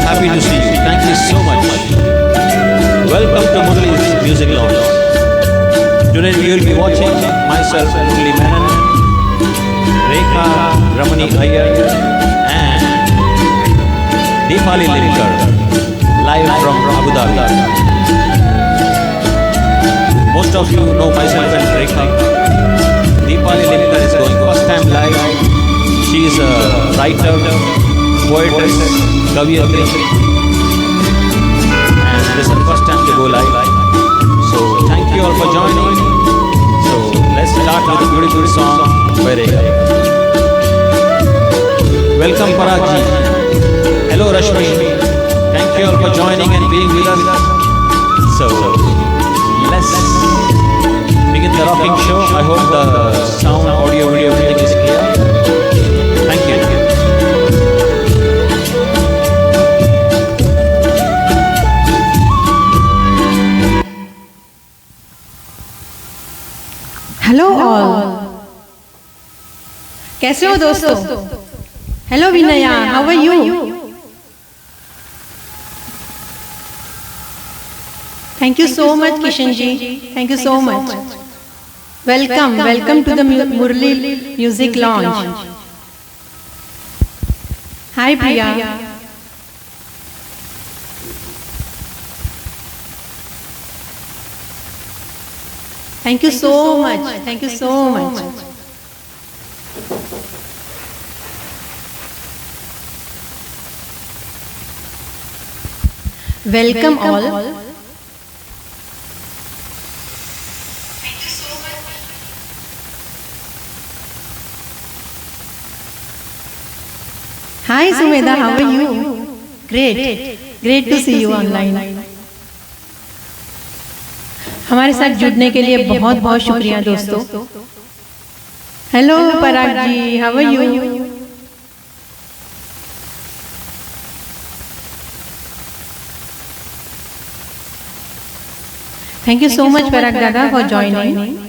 happy to see you. Thank you so much. Welcome to Murali's Music Lounge. Today we will be watching myself, Murali Menon, Rekha Ramani Iyer, and Deepali Limkar, live from Abu Dhabi. Most of you know myself and Rekha. Deepali Limkar is going first time live. She is a writer, poetess, Kaviyatri, and this is the first time to go live. So thank you all for joining. So let's start with a beautiful song by Rekha. Welcome Parag ji. Hello Rashmi. Thank you all for joining and being with us. So let's begin the rocking show. I hope the sound, audio, video, everything is clear. Thank you. Hello all, कैसे हो दोस्तों? Hello Vinaya, how are you? Thank you so much Kishan ji, thank you so much. Welcome, welcome to the Murli music launch. Hi Priya. Thank you so much. Thank you so much. Welcome all. Hi Sumedha, how are you? Great. Great to see you online. हमारे साथ जुड़ने के लिए बहुत बहुत शुक्रिया दोस्तों. Hello Parag ji, how are you? Thank you so much Parag Dada for joining.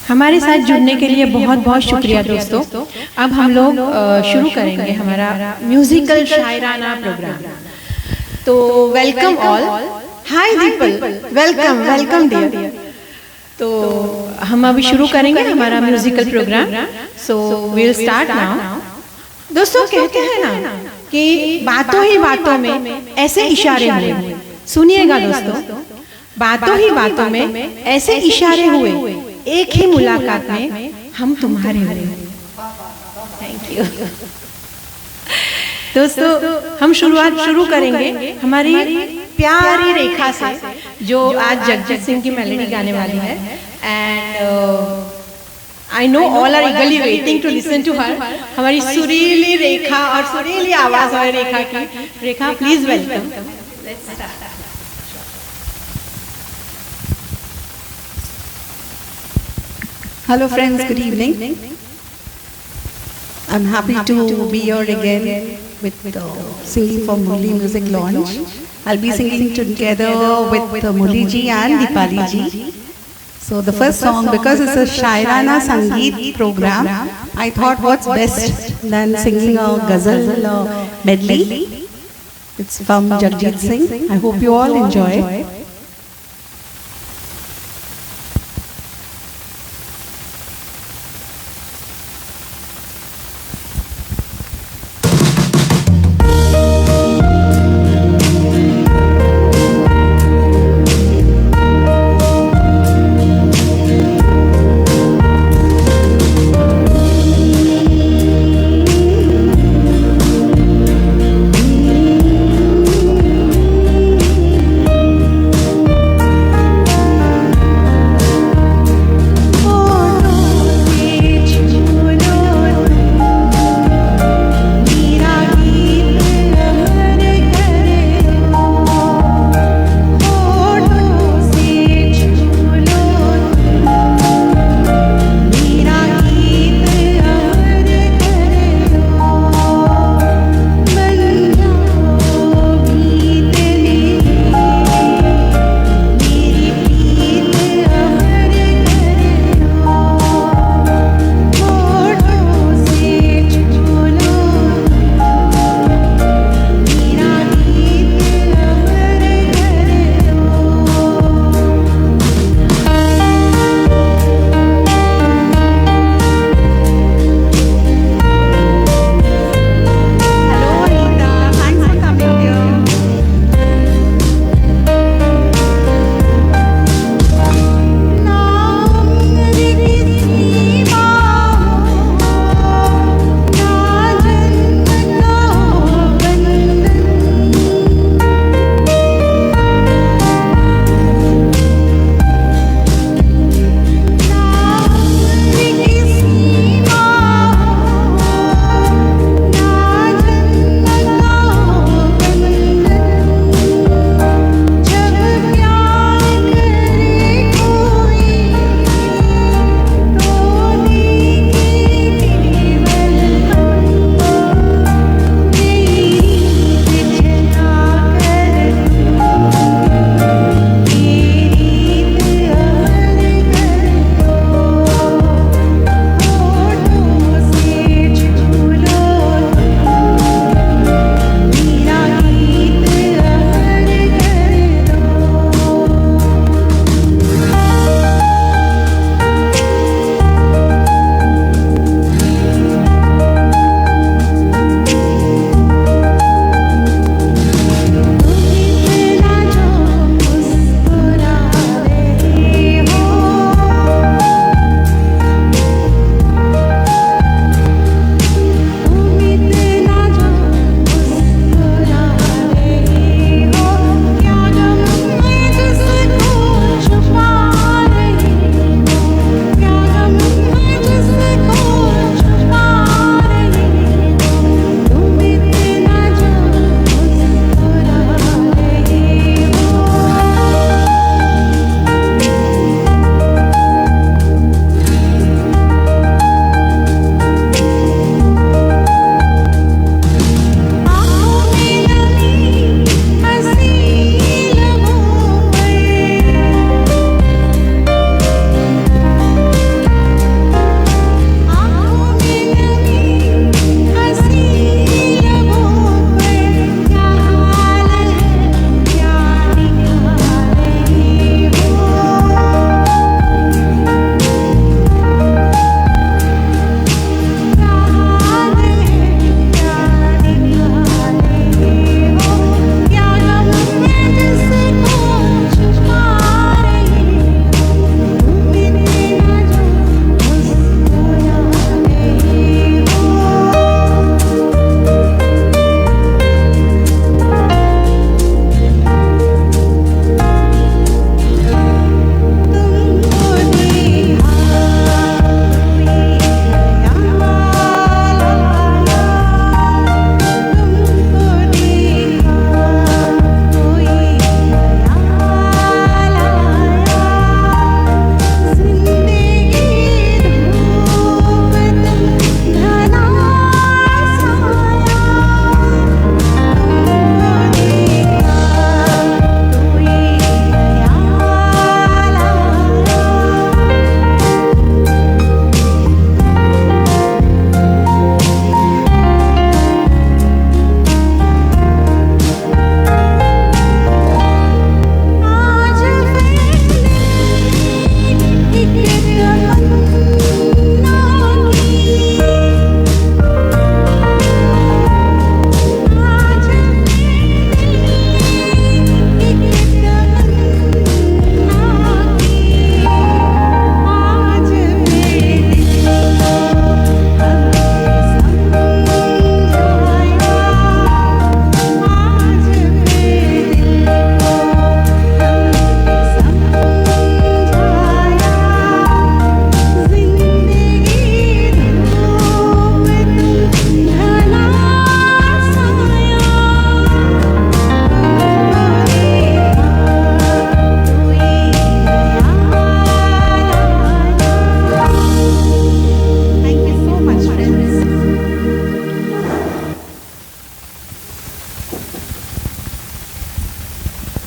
हमारे साथ जुड़ने के लिए बहुत बहुत शुक्रिया दोस्तों. अब हम लोग शुरू करेंगे हमारा म्यूजिकल शायराना प्रोग्राम. तो welcome all. Hi Deepal, welcome welcome dear. तो हम अभी शुरू करेंगे हमारा musical programme. So we will start now. दोस्तों कहते हैं ना कि बातों ही बातों में ऐसे इशारे हुए. सुनिएगा दोस्तों, बातों ही बातों में ऐसे इशारे हुए, एक ही मुलाकात में हम तुम्हारे हुए. थैंक यू दोस्तों. हम शुरुआत शुरू करेंगे हमारी प्यारी रेखा से, जो आज जगजीत सिंह की मेलोडी गाने वाली है. And I know all are eagerly waiting to listen to her. हमारी सुरीली रेखा और सुरीली आवाज है रेखा की. Rekha please welcome. Let's start. Hello friends, good evening. I'm happy to be here again with singing for Murali Music Launch. I'll be singing together with Murali ji and Deepali ji. So the first song, because it's a Shairana Sangeet program, I thought what's best than singing a ghazal medley. It's from Jagjit Singh. I hope you all enjoy.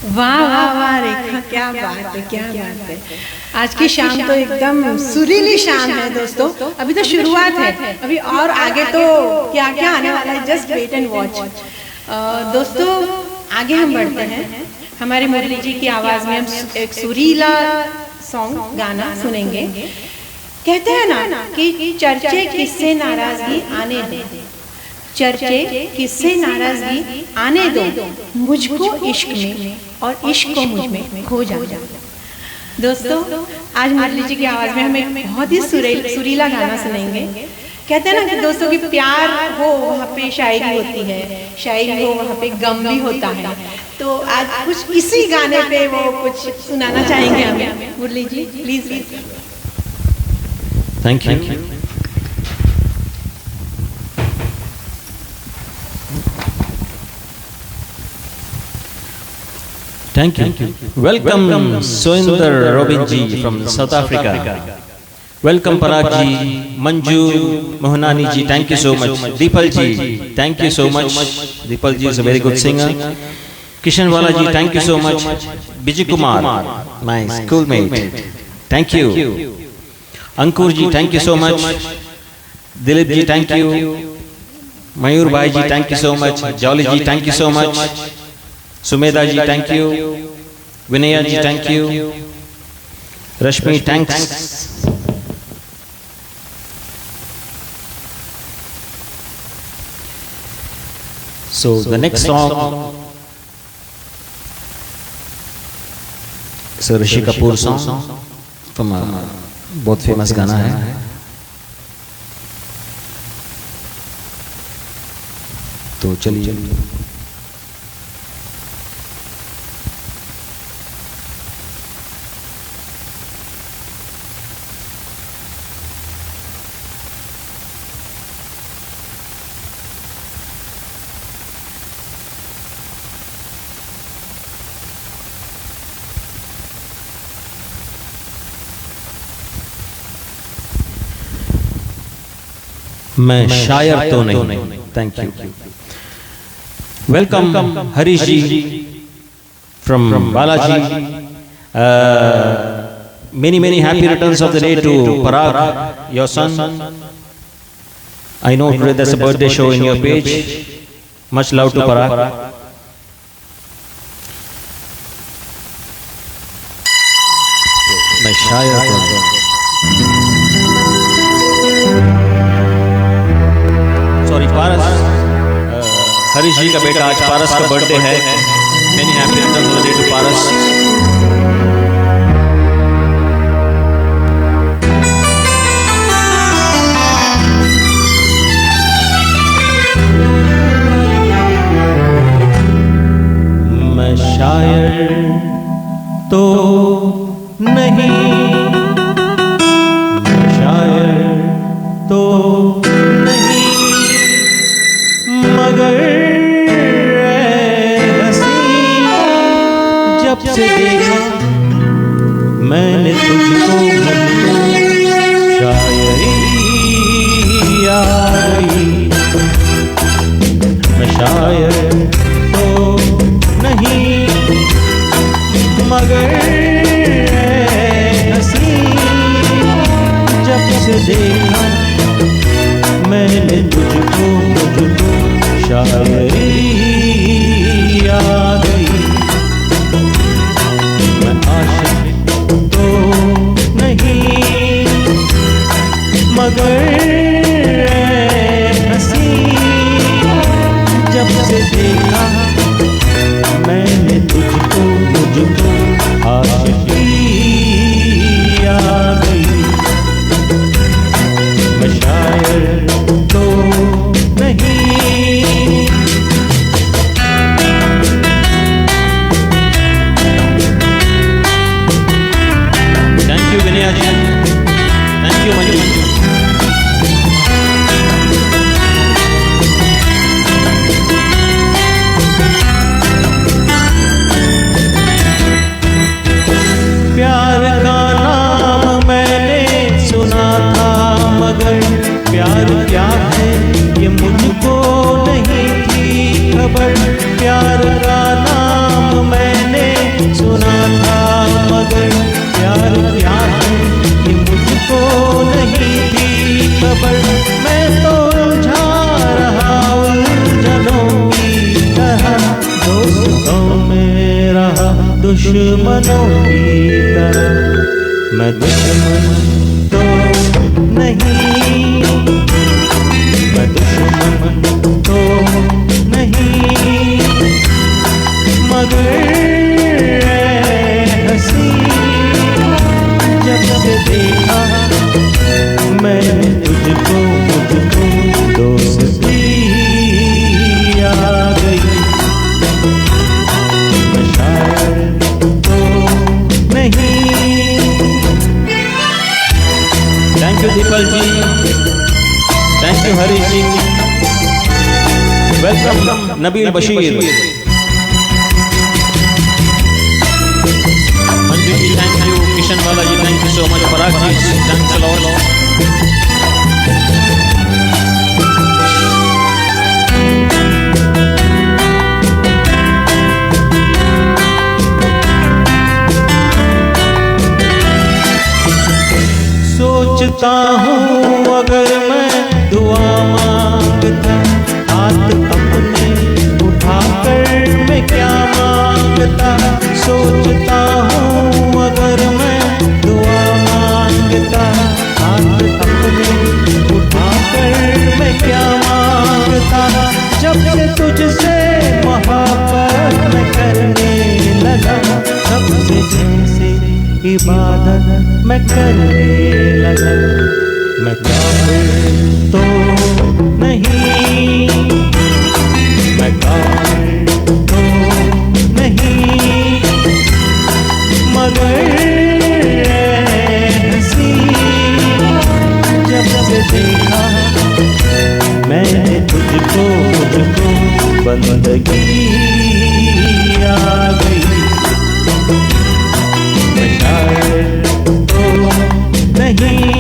वाह वाह वाह रेखा, क्या बात है, क्या बात है। आज की शाम तो एकदम सुरीली शाम है दोस्तों। अभी तो शुरुआत है, अभी और आगे तो क्या क्या आने वाला है, जस्ट वेट एंड वॉच। दोस्तों आगे हम बढ़ते हैं, हमारे मुरली जी की आवाज में हम एक सुरीला सॉन्ग गाना सुनेंगे। कहते हैं ना कि चर्चे किससे नाराजगी आने दो, चर्चे किससे नाराजगी आने दो, मुझको इश्क में और इश्क को मुझ में खो जा। दोस्तों आज मुरली जी की आवाज में हम एक बहुत ही सुरीला गाना सुनेंगे। कहते हैं ना कि दोस्तों की प्यार हो वहाँ पे शायरी होती है, शायरी हो वहाँ पे गम भी होता है। तो आज कुछ इसी गाने पे वो कुछ सुनाना चाहेंगे हमें। Murali ji please. Thank you. Thank you. Welcome Soinder Robin ji from South Africa. Welcome Parag ji, Manju Mohanani ji, thank you so much. Deepal ji, thank you so much. Deepal ji is a very good singer. Kishan Wala ji, thank you so much. Bijay Kumar, my schoolmate, thank you. Ankur ji, thank you so much. Dilip ji, thank you. Mayur bhai ji, thank you so much. Jolly ji, thank you so much. Sumedha ji, thank you. Vinaya ji, thank you. Rashmi, thanks. So the next song is a Rishi Kapoor song from a बहुत famous गाना है। तो चलिए मैं शायर तो नहीं। Thank you. Welcome Harish ji from Balaji. many happy returns of the day to Parag, your son. I know today there's a birthday show in your page. Much love to Parag. मैं शायर तो नहीं। सॉरी पारस, हरीश जी का बेटा आज पारस का बर्थडे है। Many happy returns of the day to Paras. मैं शायर तो नहीं, मैं शायर तो मगर हंसी जब से देखा मैंने तुझको, शायरी आ गई। मैं शायर तो नहीं मगर हंसी जब से देखा मैंने तुझको, शायरी आ गई। दोस्तों में रहा दुश्मनों की तरह। मैं दुश्मन तो नहीं, मैं दुश्मन तो नहीं, मगर हंसी जब से देखा मैंने तुझको, मुझको दोस्ती आ गई। मैं शायर तो नहीं। Thank you Deepal ji, thank you Harish ji, welcome Nabeel Bashir, Manju ji thank you, Kishanwala ji thank you so much, Parag ji thanks a lot. सोचता हूँ अगर मैं दुआ मांगता, हाथ अपने उठाकर मैं क्या मांगता। सोचता हूँ अगर मैं दुआ मांगता, हाथ अपने उठाकर मैं क्या मांगता। जब से तुझसे मोहब्बत मैं करने लगा, सबसे जैसे इबादत मैं करने लगा। मैं काफिर तो नहीं, मैं काफिर तो नहीं, मगर हंसी जब से देखा मैंने तुझको, मुझको बंदगी आ गई। मैं शायर तो नहीं,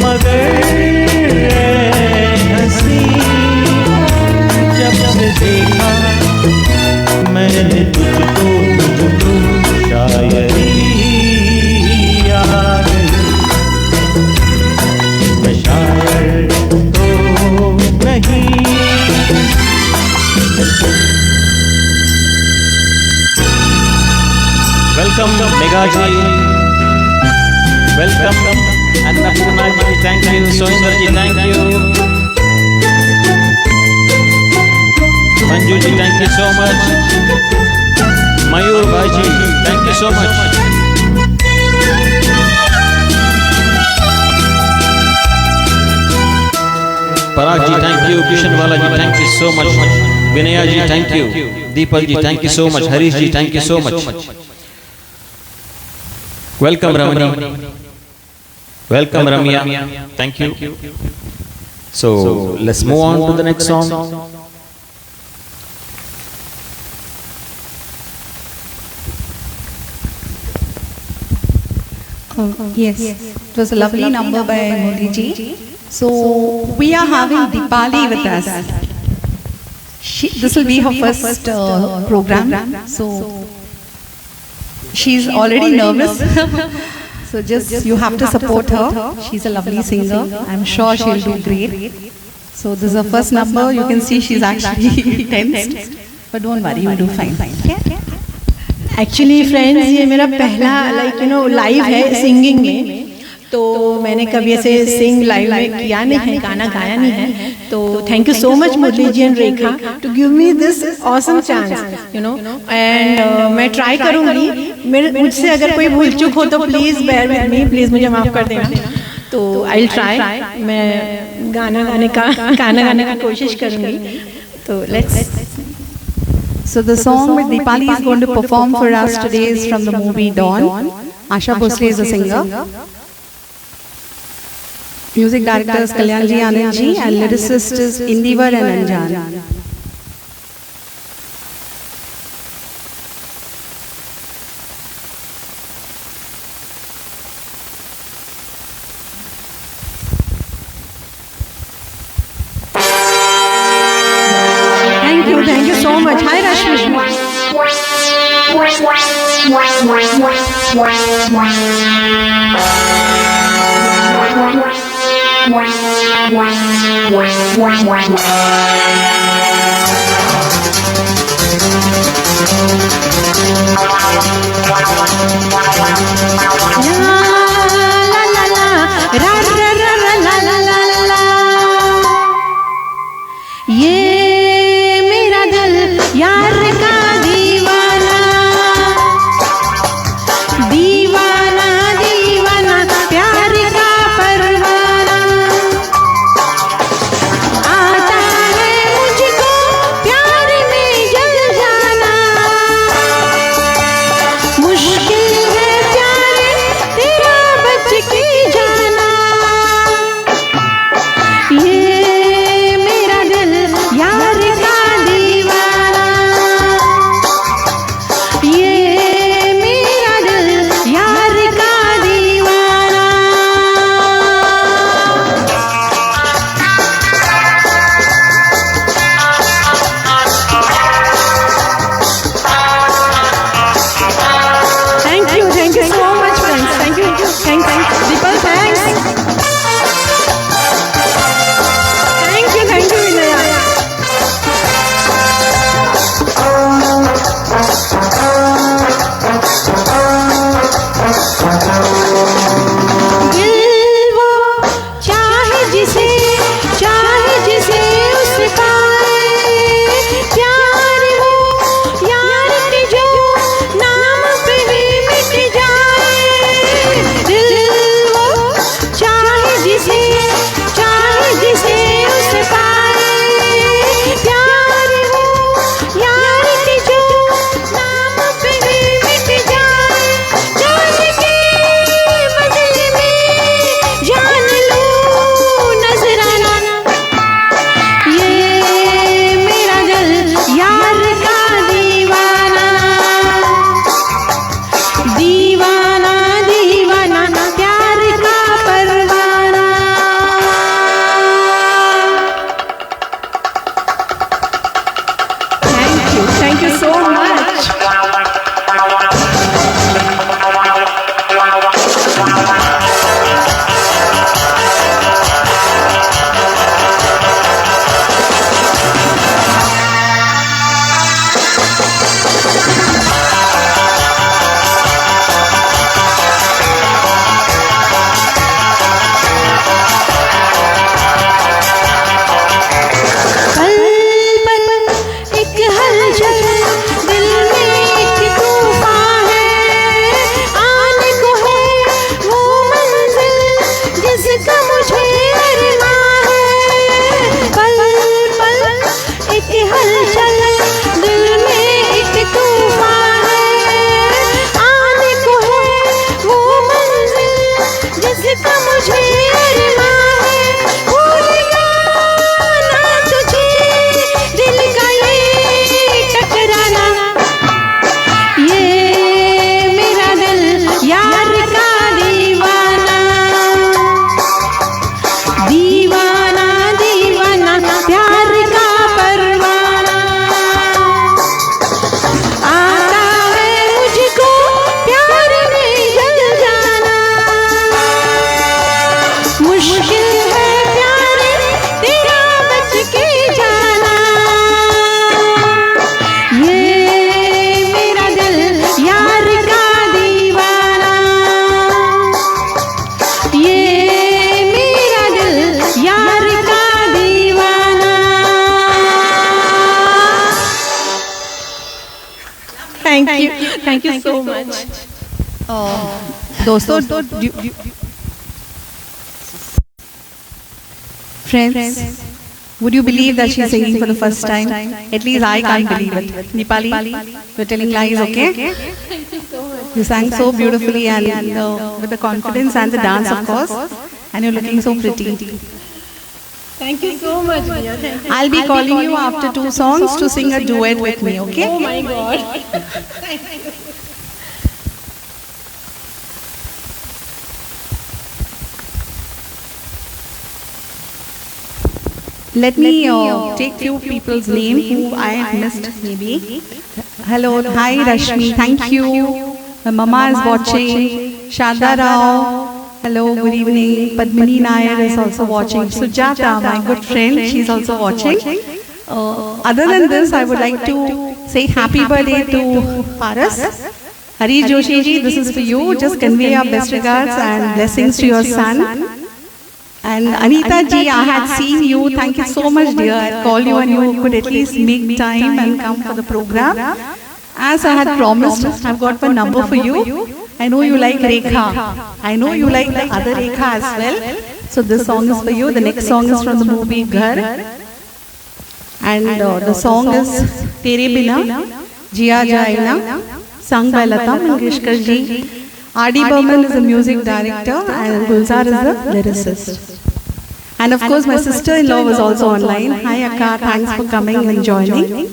मगर हंसी जब से देखा मैंने तुझको, मुझको शायरी आ गई। मैं शायर तो नहीं। Welcome Mega ji, welcome Annapurna ji thank you, Soinder ji thank you, Manju ji thank you so much, Mayur भाई ji thank you so much, Parag ji thank you, Kishanwala ji thank you so much, Vinaya ji thank you, Deepak ji thank you so much, Harish ji thank you so much. Welcome Ramani, welcome Ramya, thank you. So let's move on to the next song. Yes, it was a lovely number by Modi ji. So we are having Dipali with us. This will be her first program. So she's already nervous. So just you have to support her. She's a lovely singer. I'm sure she'll do great. So this is her first number. You can see she's actually tensed. But don't worry, you'll do fine. Actually friends ये मेरा पहला live है singing में, तो मैंने कभी ऐसे सिंग live में किया नहीं है, गाना गाया नहीं है। तो thank you so much Murli ji and Rekha to give me this awesome chance and मैं ट्राई करूँगी। मुझसे अगर कोई भूल चूक हो तो please bear with me, please मुझे माफ़ कर देना। तो आई विल ट्राई, मैं गाना गाने का कोशिश करूँगी। तो let's. So the song that Dipali is going to perform for us today is from the movie Dawn. Asha Bhosle is the singer. Music director is Kalyanji Anand ji and lyricist is Indivar and Anjan. Thank you so much. Hi Rashmi. Thank you so much. दोस्तों, friends, would you believe that she's singing for the first time? At least I can't believe it. Nepali, you're telling lies, okay? You sang so beautifully and with the confidence and the dance, of course, and you're looking so pretty. Thank you so much, Mia. Thank you. I'll be calling you after 2 songs to sing a duet with me, okay? Oh my God. Let me take few people's name who I missed maybe. Hello, hi Rashmi, thank you. My mama is watching. Shada Rao, hello, good evening. Padmini Nair is also watching. Sujata, my good friend, she's also watching. Other than this, I would like to say happy birthday to Paras. Harish Joshi ji, this is for you. Just convey our best regards and blessings to your son. And Anita ji, I had seen you. Thank you so much, dear. I called you and you could at least make time and come for the program. As I had promised, I've got my number for you. I know you like Rekha. I know you like the other Rekha as well. So this song is for you. The next song is from the movie Ghar. And the song is Tere Bina, Jiya Jaina, sung by Lata Mangeshkar ji. R.D. Burman is the music director and Gulzar is the lyricist. And of course my sister-in-law was also online. Hi Akka, thanks for coming and joining.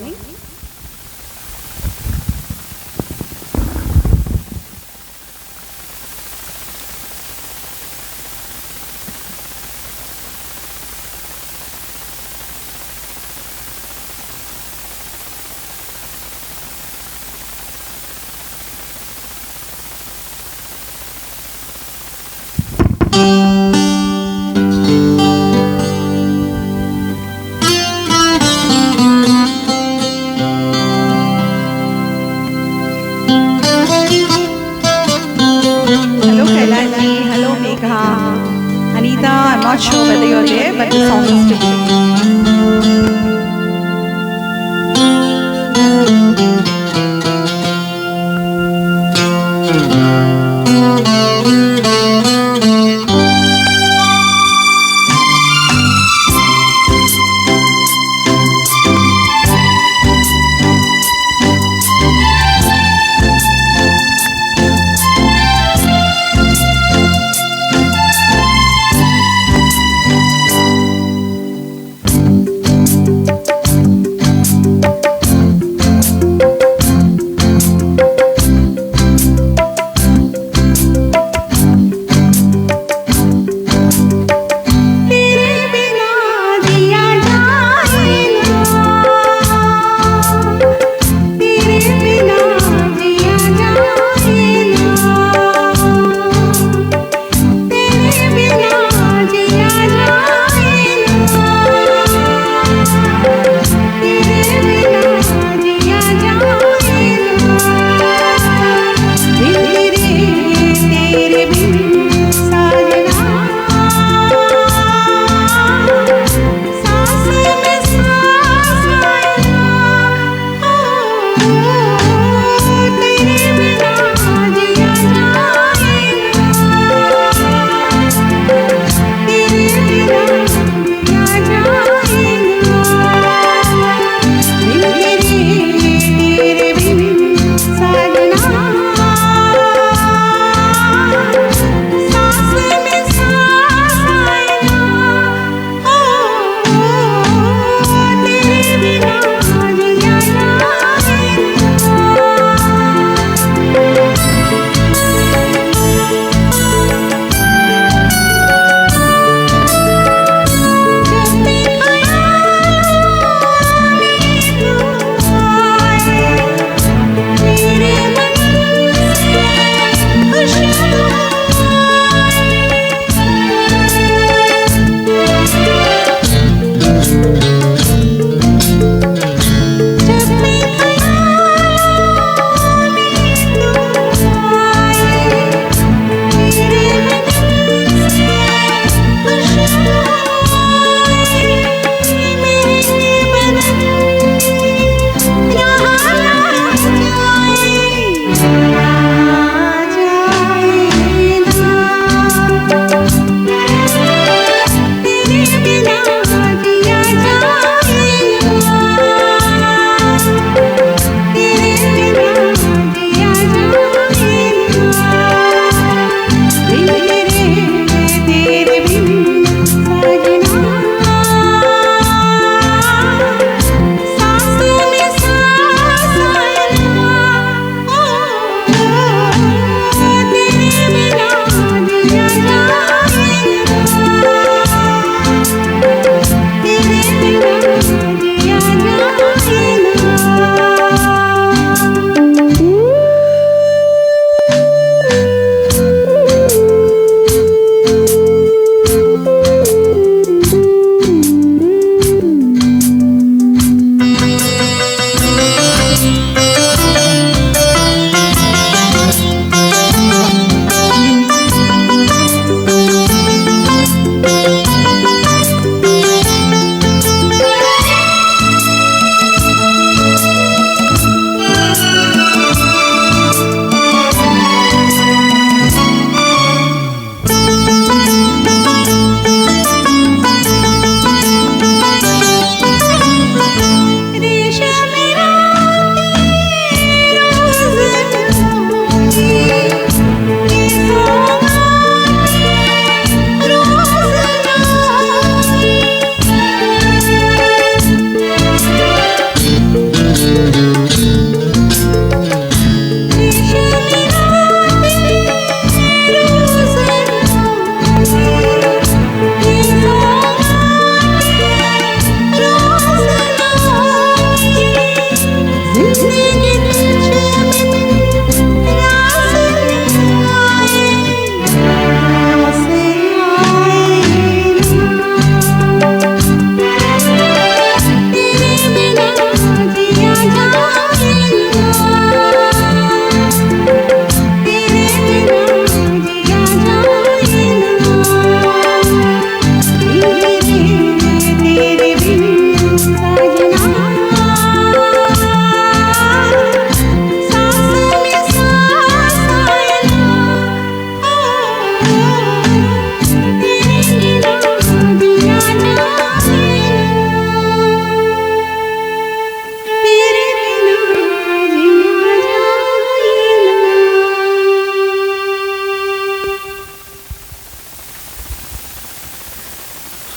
Hello Kailani, hello Megha. Anita, I'm not sure whether you're there, but the song is to be.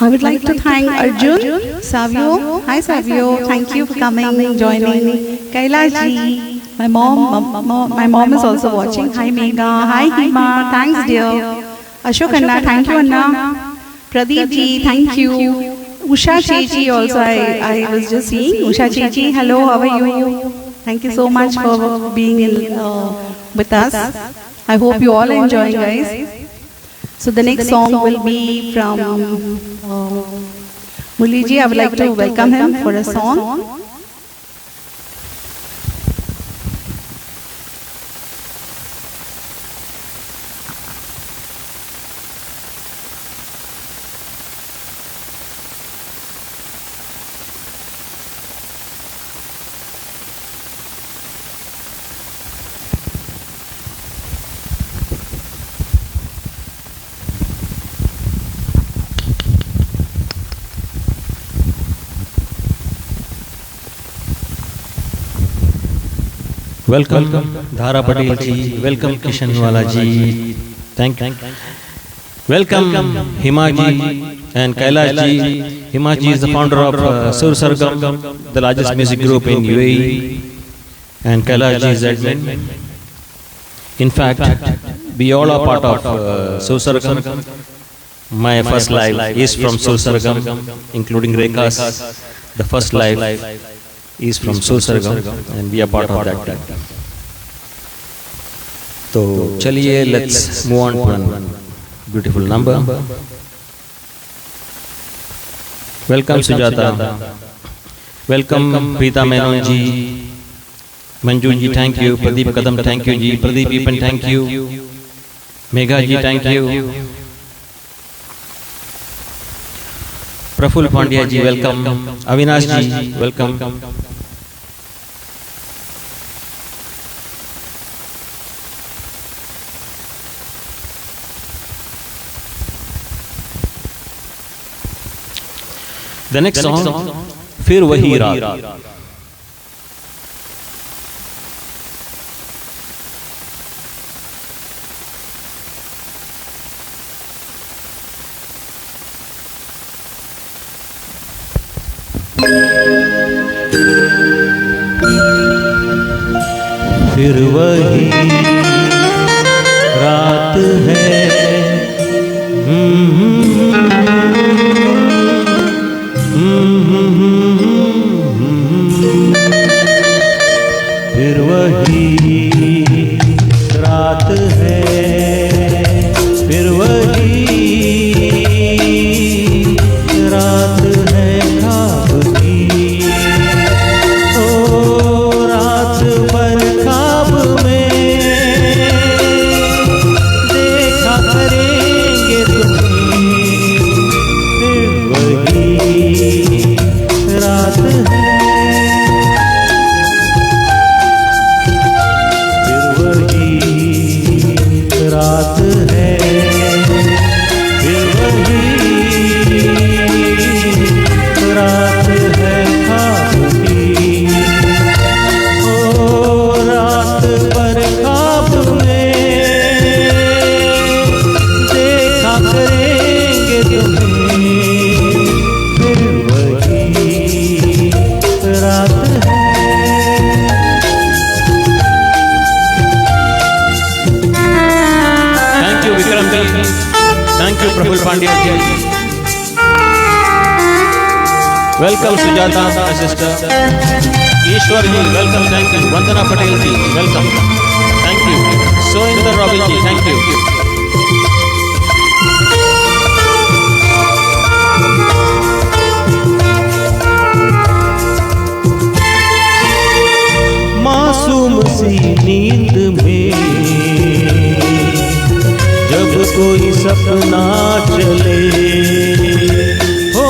I would like to thank Arjun, Savio. Hi Savio, thank you for coming, joining. Kailash ji, my mom is also watching. Hi Megha, hi Hima, thanks dear. Ashok Anna, thank you Anna. Pradeep ji, thank you. Usha Chechi also, I was just seeing. Usha Chechi, hello, how are you? Thank you so much for being with us. I hope you all are enjoying, guys. So the next song will be from Muli ji. I would like to welcome him for a song. Welcome Dhara Patel ji, welcome Kishanwala ji, thank you. Welcome Hima ji and Kailash ji. Hima ji is the founder of Sur Sargam, the largest music group in UAE, and Kailash ji is admin. In fact, we all are part of Sur Sargam. My first live is from Sur Sargam, including Rekha's. The first live is from Sur Sargam and we are part of that. So chaliye, let's move on to one beautiful number. Welcome Sujata, welcome Preeta Menon ji, Manju ji, thank you. Pradeep Kadam, thank you ji. Pradeep Ipan, thank you. Megha ji, thank you. Praful Pandya ji, welcome. Avinash ji, welcome. The next song, Fir Wahi Raat. फिर वही रात है, फिर वही रात है, फिर वही रात है ख्वाब की। ओ रात भर ख्वाब में देखा करेंगे तुम्हें, फिर वही रात है, फिर वही रात है, फिर वही रात है ख्वाब की। ओ रात भर ख्वाब में देखा करेंगे तुम्हें, फिर वही रात है। Thank you Vikram ji, thank you Praful Pandya ji. Welcome Sujata, my sister. Ishwar ji, welcome, thank you. Vandana Patel ji, welcome, thank you. Soinder Robin ji, thank you. मासूम सी नींद में जब कोई सपना चले, हो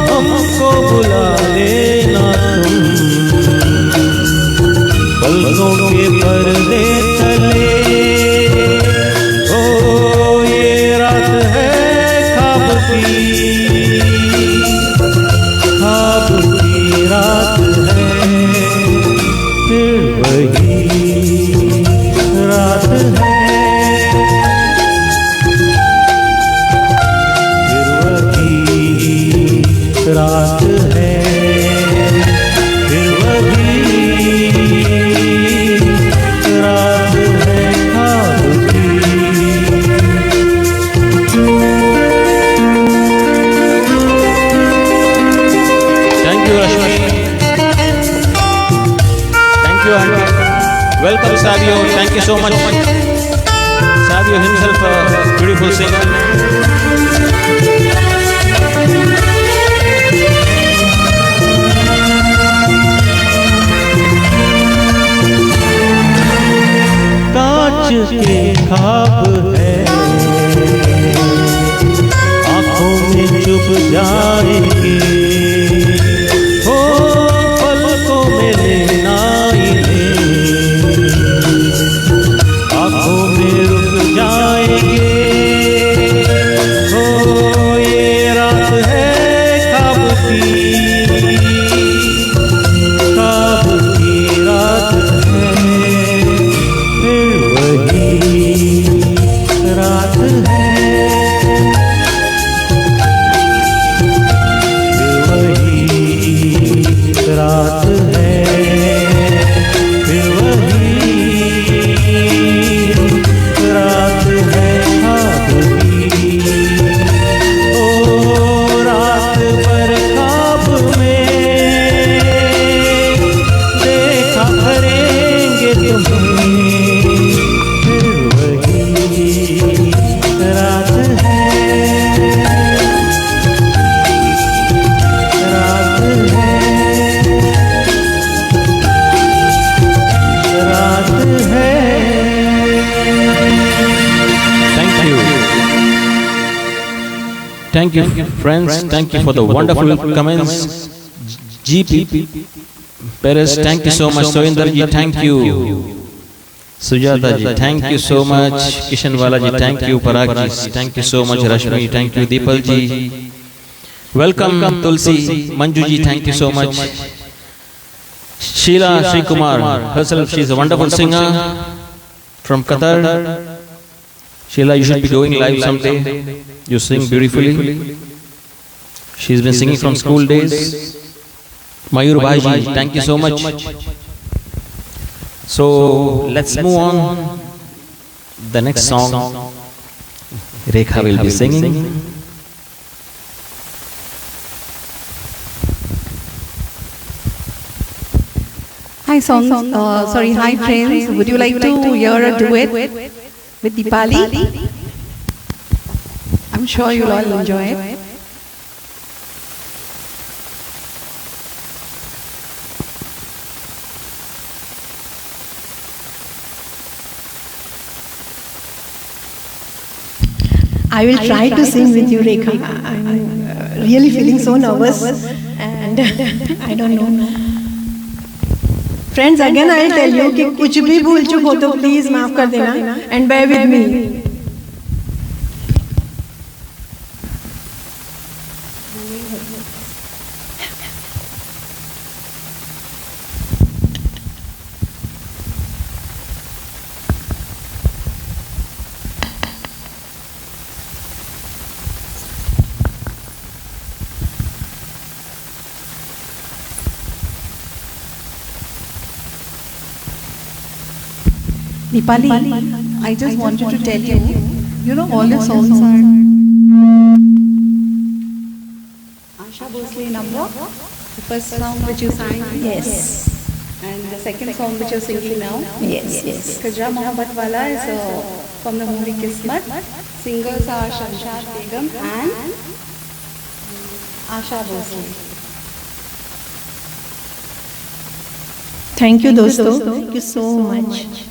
हमको बुला लेना तुम पलकों के पर्दे तले। ओ ये रात है ख्वाब की, ख्वाब की रात है, फिर वही रात है, फिर वही you, auntie. Welcome, Savio. Thank you so much. Savio himself, a beautiful singer. कांच के ख्वाब है, आंखों में चुभ जाएंगे, हो पलकों में लेना ही ले, आंखों में रुक जाएंगे, हो ये रात है ख्वाब की रात है, फिर वही रात है, रात है, फिर वही रात है ख्वाब की। ओ रात भर ख्वाब में देखा करेंगे तुम्हें, फिर वही रात है, रात है, Thank you, friends. Thank you for the wonderful comments. GP Perez, thank you so much. Soinder ji, thank you. Sujata ji, thank you so much. Kishanwala ji, thank you. Parag ji, thank you so much. Rashmi, thank you. Deepal ji, welcome. Tulsi, Manju ji, thank you so much. Sheila Sri Kumar herself, she is a wonderful singer from Qatar. Sheila, you should be going live someday. You sing beautifully. She's been singing from school days. Mayur Bhaiji, thank you so much. So let's move on. The next song, Rekha will be singing. Hi hi friends. Would you like to hear a duet with Deepali? I'm sure you'll all enjoy it. I will try to sing with you, Rekha. I'm really feeling so nervous and I don't know. Friends, again I'll tell you कि कुछ भी भूल चुक हो तो please माफ कर देना and bear with me. Deepali, I just wanted to tell you, all your songs are Asha Bhosle number, the first song which you sang, Yes. and the second song which you're singing now. Yes. Khajra Mohabbat Wala is from the movie Kismat. Singers are Shamshad Begum and Asha Bhosle. Thank you दोस्तों. Thank you so much.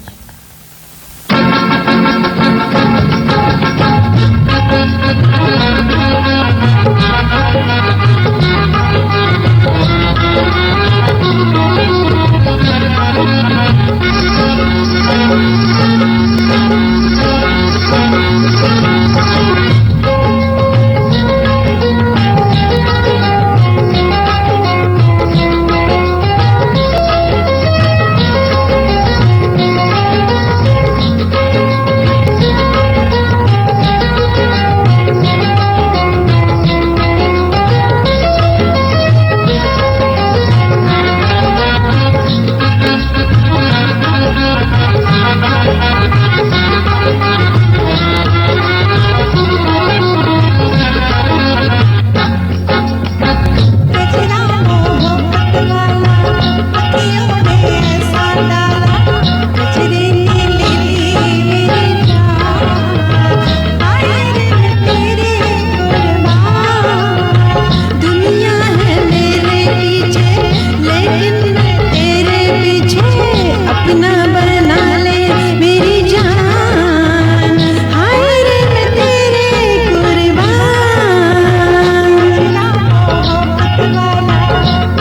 अपना बना ले मेरी जान, हाय रे मैं तेरे कुर्बान।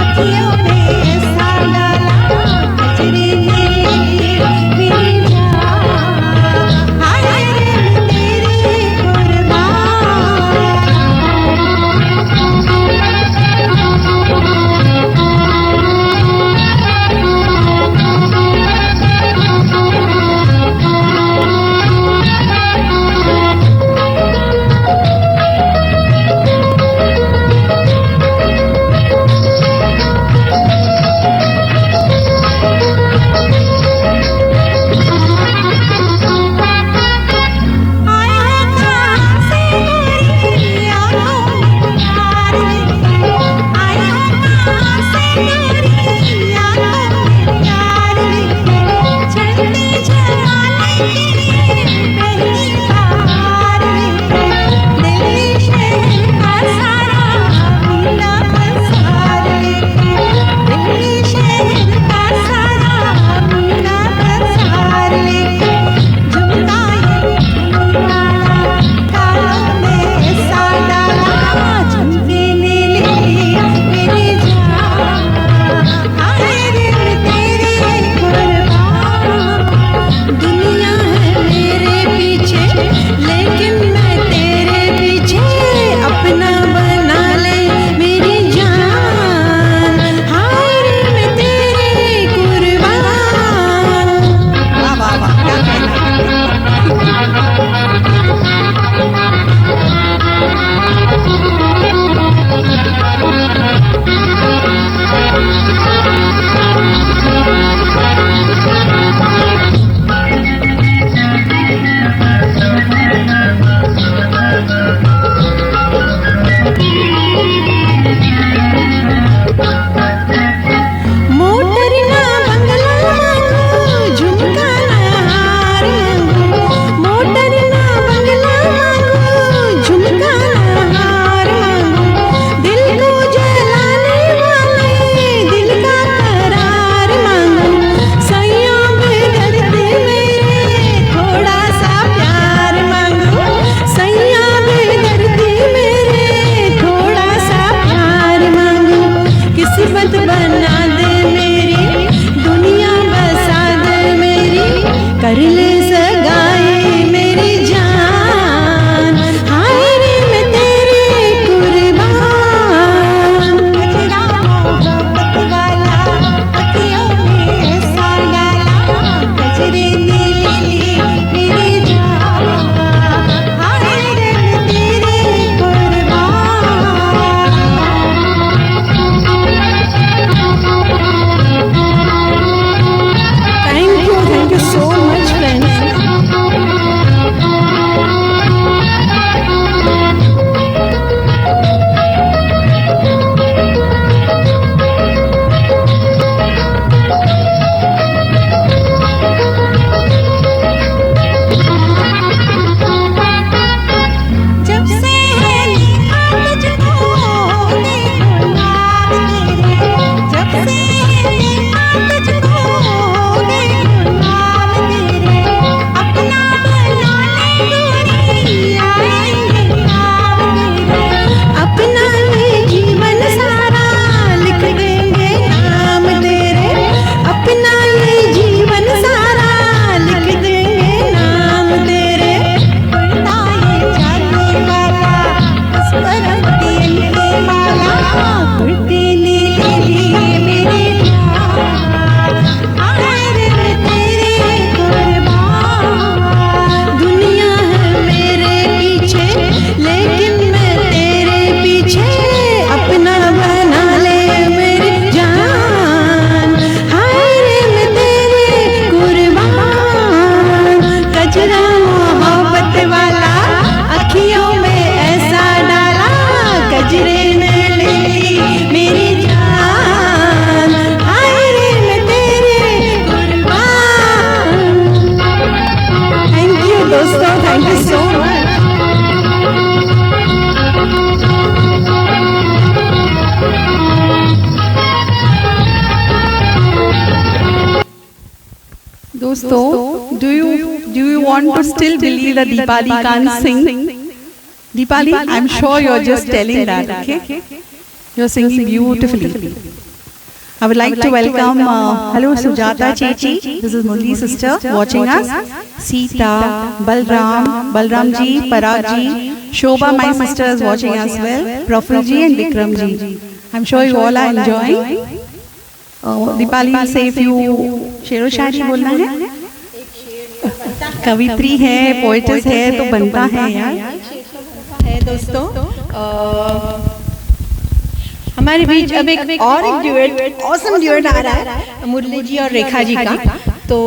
अखियों में ऐसा डाला गजरे ने मेरी जान, हाय रे मैं तेरे कुर्बान। दोस्तों, do you want to still believe that Deepali can't sing? Deepali, I'm sure you're just telling that, okay? You're singing beautifully. I would like to welcome, hello Sujata Chechi, this is Murli's sister watching us, Sita, Balram ji, Parag ji, Shobha, my sister is watching us well, Praful ji and Vikram ji. I'm sure you all are enjoying. Deepali will say if you शेरो शायरी बोलना है, कवित्री है, poet's है, तो बनता है यार। है दोस्तों, हमारे बीच अब एक और एक ड्यूएट, ऑसम ड्यूएट आ रहा है मुरली जी और रेखा जी का। तो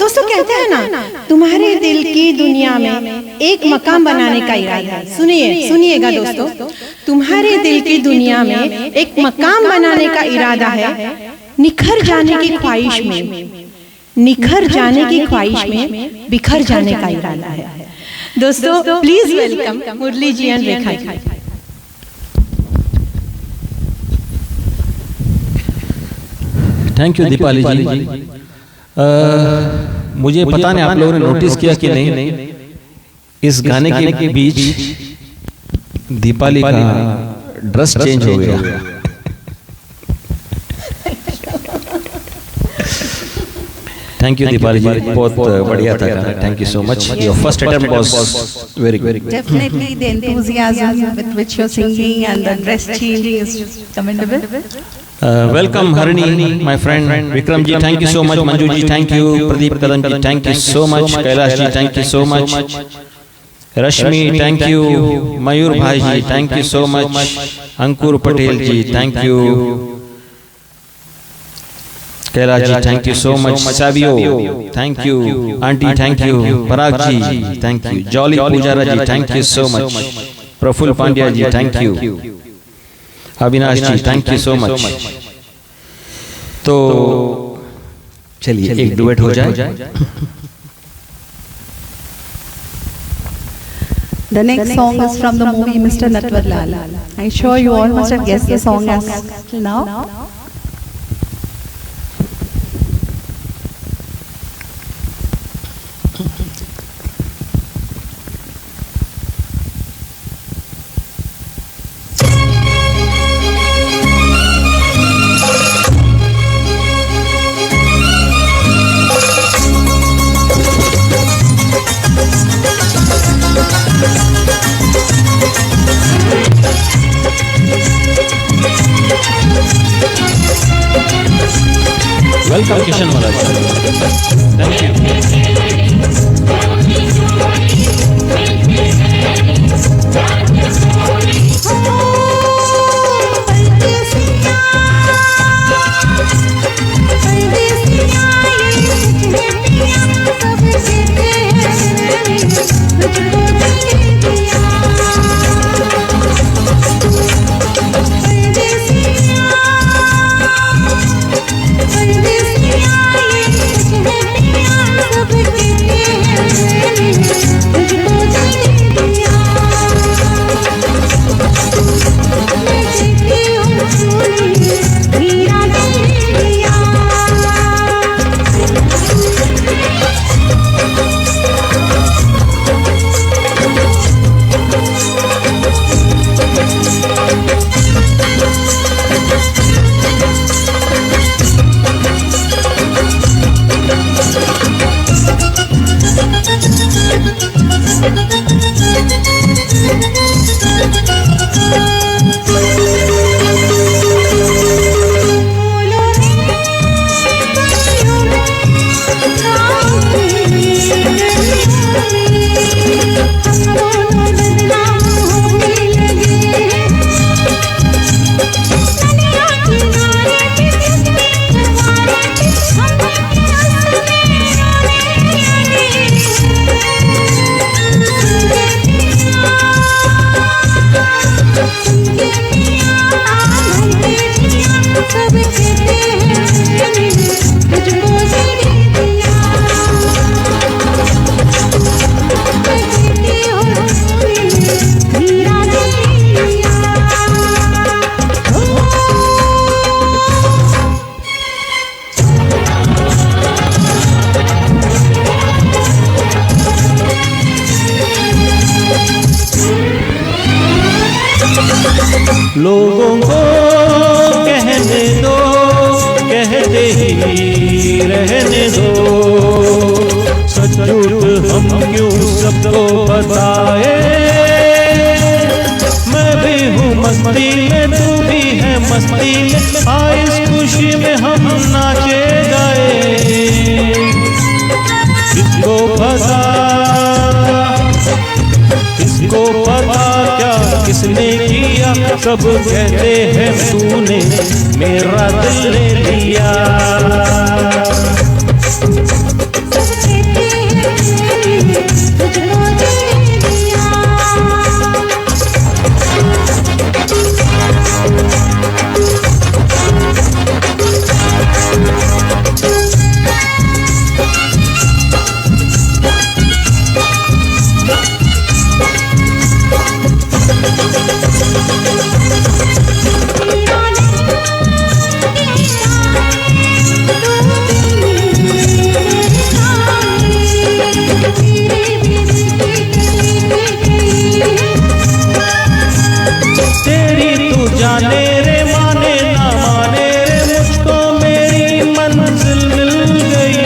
दोस्तों कहते हैं ना, तुम्हारे दिल की दुनिया में एक मकाम बनाने का इरादा है। सुनिएगा दोस्तों, तुम्हारे दिल की दुनिया में एक मकाम बनाने का इरादा है। निखर जाने की ख्वाहिश में बिखर जाने का इरादा है। दोस्तों please welcome Murali ji and Rekha ji. Thank you Deepali ji. मुझे पता नहीं आप लोगों ने नोटिस किया कि नहीं, इस गाने के बीच दीपाली का ड्रेस चेंज हो गया। थैंक यू दीपाली जी, बहुत बढ़िया था गाना। Thank you so much. Your first attempt was very good. Definitely the enthusiasm with which you're singing and the dress changing is commendable. Welcome Harini, my friend. Vikram ji, thank you so much. Manju ji, thank you. Pradeep Kadam ji, thank you so much. Kailash ji, thank you so much. Rashmi, thank you. Mayur bhai ji, thank you so much. Ankur Patel ji, thank you. Kailash ji, thank you so much. Savio, thank you. Auntie, thank you. Parag ji, thank you. Jolly Pujara ji, thank you so much. Praful Pandya ji, thank you. Avinash ji, thank you so much. तो चलिए एक duet हो जाए। The next song is from the movie Mr. Natwarlal. I'm sure you all must have guessed the song as till now. Welcome Kishan Maharaj, thank तुझको रहने दो, सच झूठ हम क्यों सबको बताए। मैं भी हूँ मस्ती में, तू भी है मस्ती में, आ इस खुशी में हम नाचे गाए। किसको पता, किसको पता क्या किसने किया, सब कहते हैं तूने मेरा दिल ले लिया। जाने रे माने ना माने रे, मुझको मेरी मंजिल मिल गई।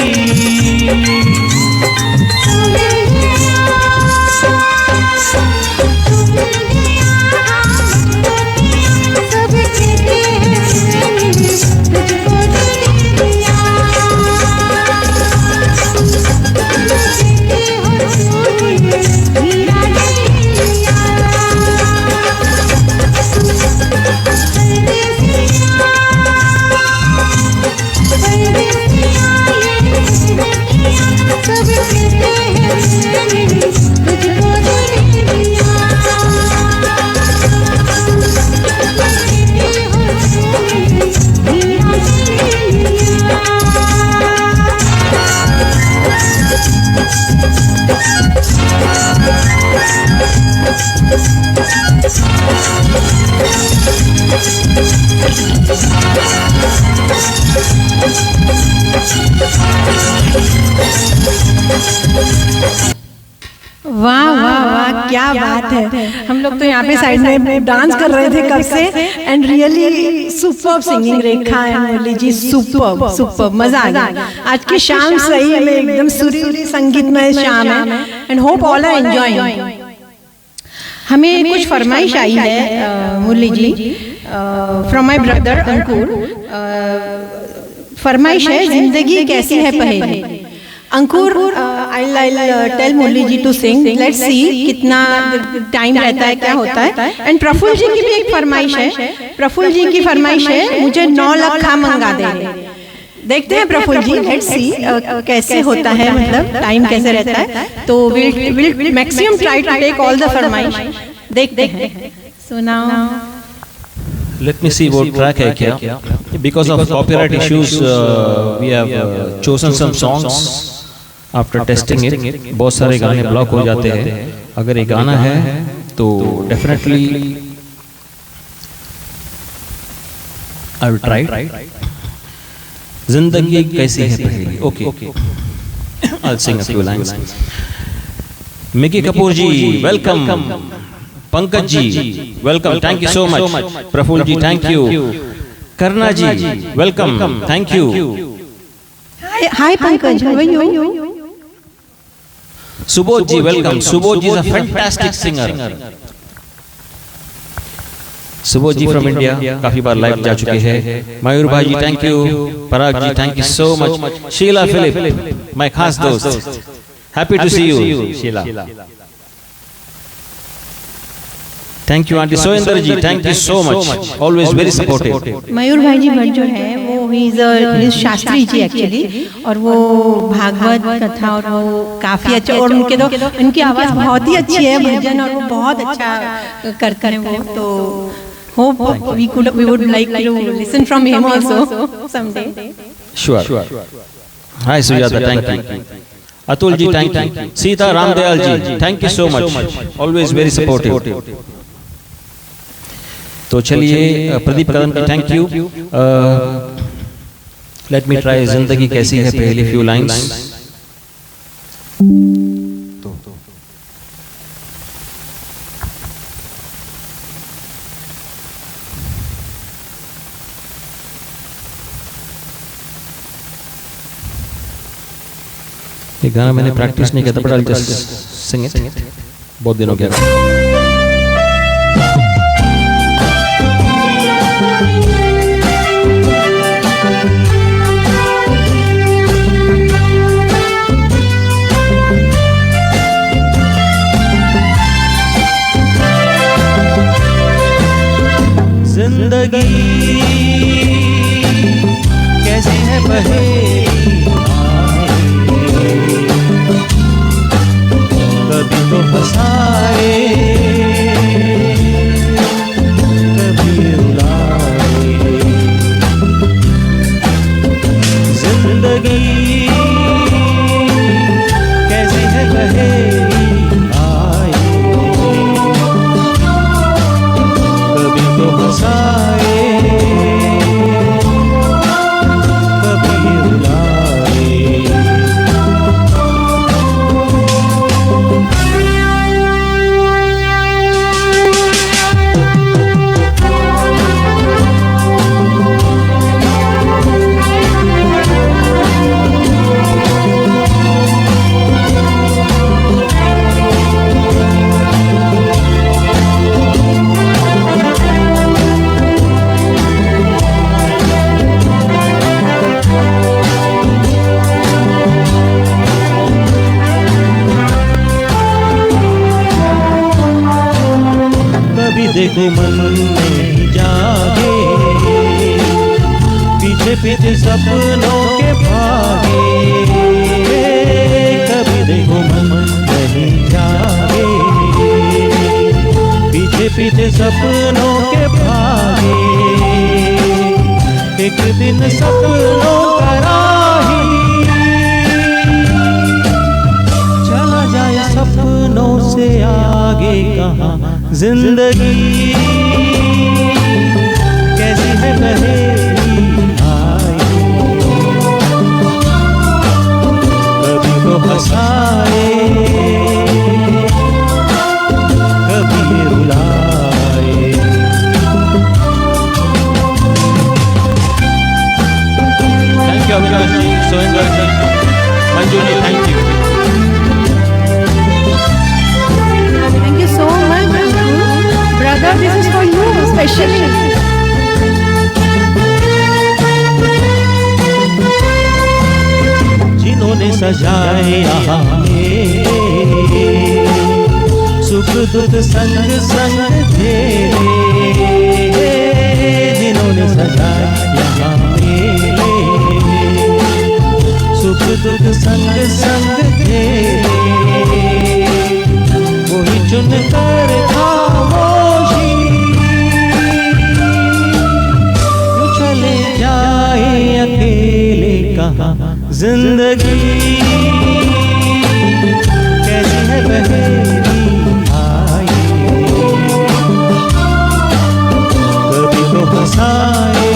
वाह वाह वाह, क्या बात है। हम लोग तो यहाँ पे साइड में डांस कर रहे थे कब से। And really superb singing Rekha and Murli ji, superb superb, मजा आ गया। आज की शाम सही में एकदम सुरीली संगीतमय शाम है। And hope all are enjoying. हमें कुछ फरमाइश आई है Murli ji from my brother Ankur. फरमाइश है, जिंदगी कैसी है पहेली। Ankur, I'll tell Murli ji to sing. Let's see कितना टाइम रहता है, क्या होता है। एंड प्रफुल्ल जी की भी एक फरमाइश है। प्रफुल्ल जी की फरमाइश है, मुझे 9 लखा मंगा दे। देखते हैं प्रफुल्ल जी, लेट्स सी कैसे होता है, मतलब टाइम कैसे रहता है। तो will maximum try to take all the फरमाइश। देखते हैं। So now Let me see what track है क्या। Because of copyright issues, we have chosen some songs after testing it. बहुत सारे गाने ब्लॉक हो जाते हैं। अगर ये गाना है तो definitely I will try. जिंदगी कैसी है पहेली। Okay. I'll sing a few lines. Mickey Kapoor ji, welcome. Pankaj ji, welcome, thank you so much. Praful ji, thank you. Karna ji, welcome, thank you. Hi Pankaj, how are you? Subodh ji, welcome. Subodh ji is a fantastic singer. Subodh ji from India, काफी बार live जा चुके हैं। मयूर भाई ji, thank you. Parag ji, thank you so much. Sheela Philip, my खास दोस्त, happy to see you Sheela. Thank you auntie. Soinder ji, thank you so much, always very supportive. Mayur भाई जी भट्ट जो है वो ही इज शास्त्री जी एक्चुअली, और वो भागवत कथा और वो काफी अच्छा, और उनके तो उनकी आवाज बहुत ही अच्छी है भजन, और वो बहुत अच्छा करते हैं वो। तो hope we would like to listen from him also someday. Sure. Hi Sujata, thank you. Atul ji, thank you. Sita Ramdayal ji, thank you so much, always very supportive. तो चलिए, प्रदीप कदम की thank you. Let me try जिंदगी कैसी है पहली फ्यू लाइंस। ये गाना मैंने प्रैक्टिस नहीं किया था, but I just sing it, बहुत दिनों के जिंदगी कैसी है पहेली, कभी तो हंसाए कभी रुलाए। जिंदगी कैसी है पहेली आए, कभी तो हंसाए कभी रुलाए। कभी देखो मन में जागे, पीछे पीछे सपनों के भागे। कभी देखो मन नहीं जागे, पीछे पीछे सपनों के भागे। एक दिन सपनों का राही चला जाए सपनों से आगे कहाँ। जिंदगी कैसी है पहेली आए, कभी तो हंसाए कभी रुलाए। Thank you Avinash ji, Sohendra ji, Manju ji, thank you. Thank you so much, brother. This is for you, especially. जिन्होंने सजाए हमें सुख दुख संग संग झेले, जिन्होंने सजाए हमें सुख दुख संग संग झेले, वही चुन कर खामोशी यूं चले जाए अकेले कहाँ। जिंदगी कैसी है पहेली आए, कभी तो हंसाए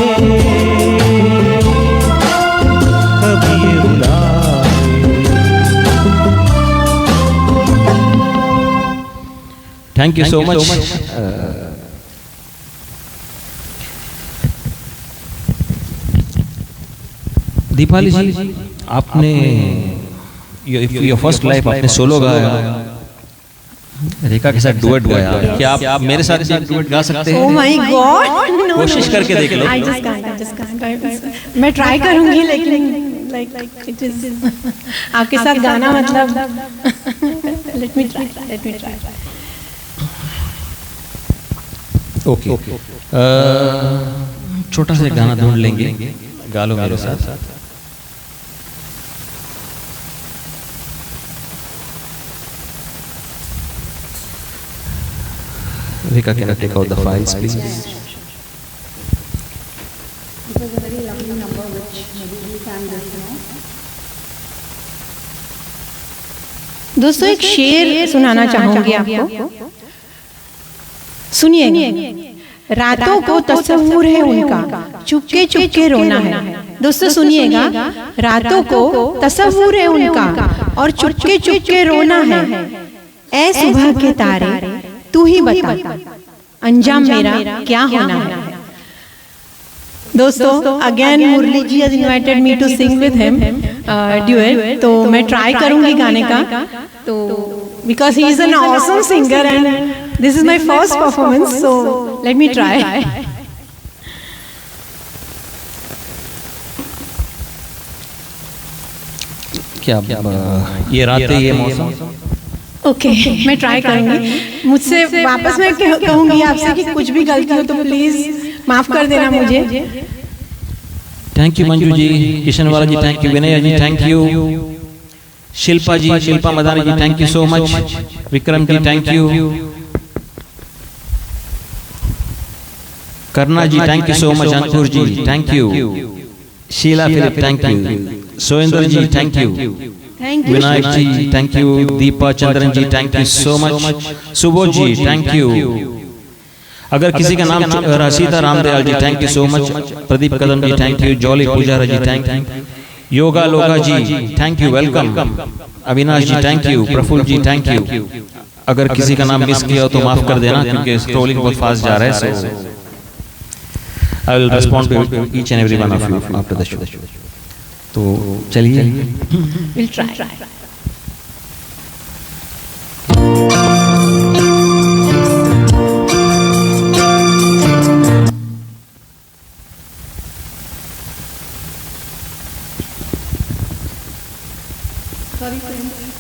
कभी रुलाए। Thank you so much. Deepali ji, आपने योर फर्स्ट लाइफ आपने सोलो गाया, रेखा के साथ डुएट गाया, क्या आप मेरे साथ डुएट गा सकते हैं? Oh my God! कोशिश करके देख लो। I just can't. मैं ट्राई करूंगी, लेकिन like it is आपके साथ गाना मतलब let me try. ओके, छोटा सा गाना ढूंढ लेंगे, गा लो मेरे साथ। Rika, can I take out the files, please? It was a very lovely number which Madhuri sang this, दोस्तों एक शेर सुनाना चाहूंगी आपको, सुनिए। रातों को तस्वूर है उनका, चुपके चुपके रोना है। दोस्तों सुनिएगा, रातों को तस्वूर है उनका और चुपके चुपके रोना है। ऐ सुबह के तारे तू ही बता, अंजाम मेरा क्या होना है। दोस्तों again Murli ji has invited me to sing with him duet, तो मैं ट्राई करूंगी गाने का, तो because he is an awesome singer and this is my first performance, so let me try. क्या ये रातें ये मौसम, ओके मैं ट्राई करूंगी। मुझसे वापस मैं कहूंगी आपसे कि कुछ भी गलती हो तो प्लीज माफ कर देना मुझे। Thank you Manju ji, Kishanwala ji thank you, Vinay ji thank you, Shilpa ji, Shilpa Madani ji thank you so much, Vikram ji thank you, Karna ji thank you so much, Ankur ji thank you, Sheela Philip thank you, Sohendra ji thank you, Vinayak ji thank you, Deepa Chandran ji thank you so much, Subodh ji thank you, अगर किसी का नाम Sita Ramdayal ji thank you so much, Pradeep Kadam ji thank you, Jolly Pujara ji thank you, योगा लोगा ji thank you welcome, Avinash ji thank you, Praful ji thank you. अगर किसी का नाम मिस किया हो तो माफ कर देना क्योंकि स्क्रॉलिंग बहुत फास्ट जा रहा है, so I will respond to each and every one of you after the show. तो चलिए will try.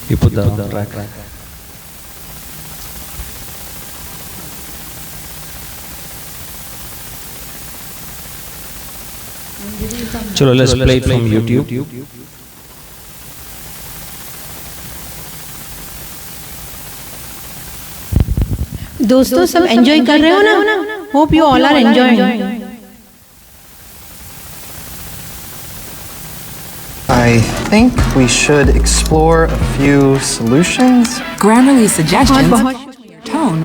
You put the track. चलो let's play it from YouTube. दोस्तों सब एंजॉय कर रहे हो ना? Hope you all are enjoying. I think we should explore a few solutions. Grammarly suggestions. Tone.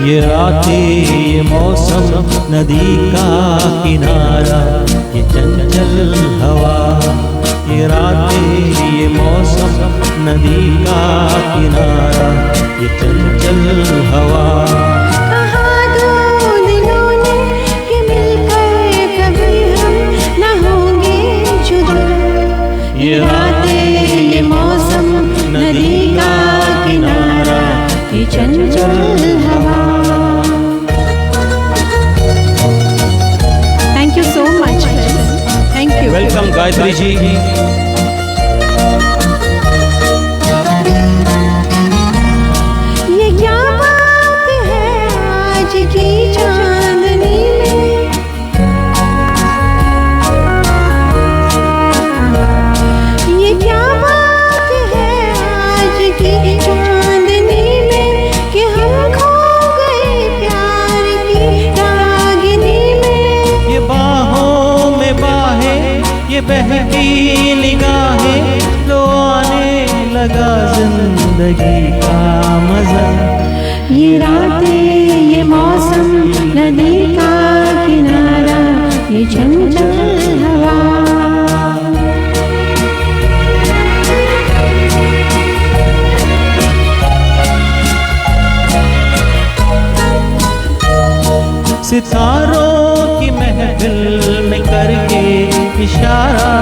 ये रातें ये मौसम नदी का किनारा, ये चंचल हवा, ये रातें ये मौसम नदी का किनारा, ये चंचल हवा, कहा दो दिलों ने कि मिलकर कभी हम न होंगे जुदा, ये रातें ये मौसम नदी का किनारा, ये चंचल हवा। Thank you so much, thank you. Welcome Gayatri ji. ये क्या बात है आज की चांदनी में, ये क्या बात है आज की चांदनी में कि हम खो गए प्यार की रागिनी में। ये बाहों में बाहें, ये बहकी निगाहें, लो आने लगा जिंदगी का मजा, ये रातें ये मौसम नदी का किनारा, ये चंचल हवा। सितारों की महफिल में करके इशारा,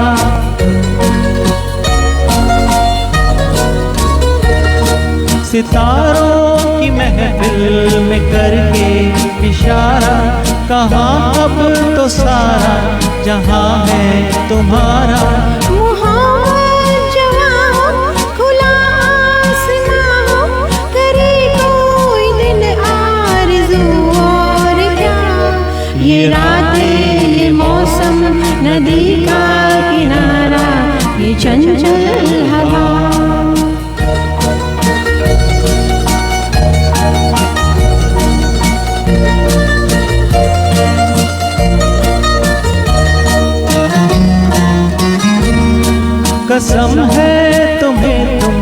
सितारों की महफिल में करके इशारा, कहाँ अब तो सारा जहाँ है तुम्हारा, मुहावत जवां हो, खुला आसमां हो, करे कोई दिल आरज़ू और क्या, ये रातें ये मौसम नदी का किनारा, ये चंचल हवा। कसम है तुम्हें तुम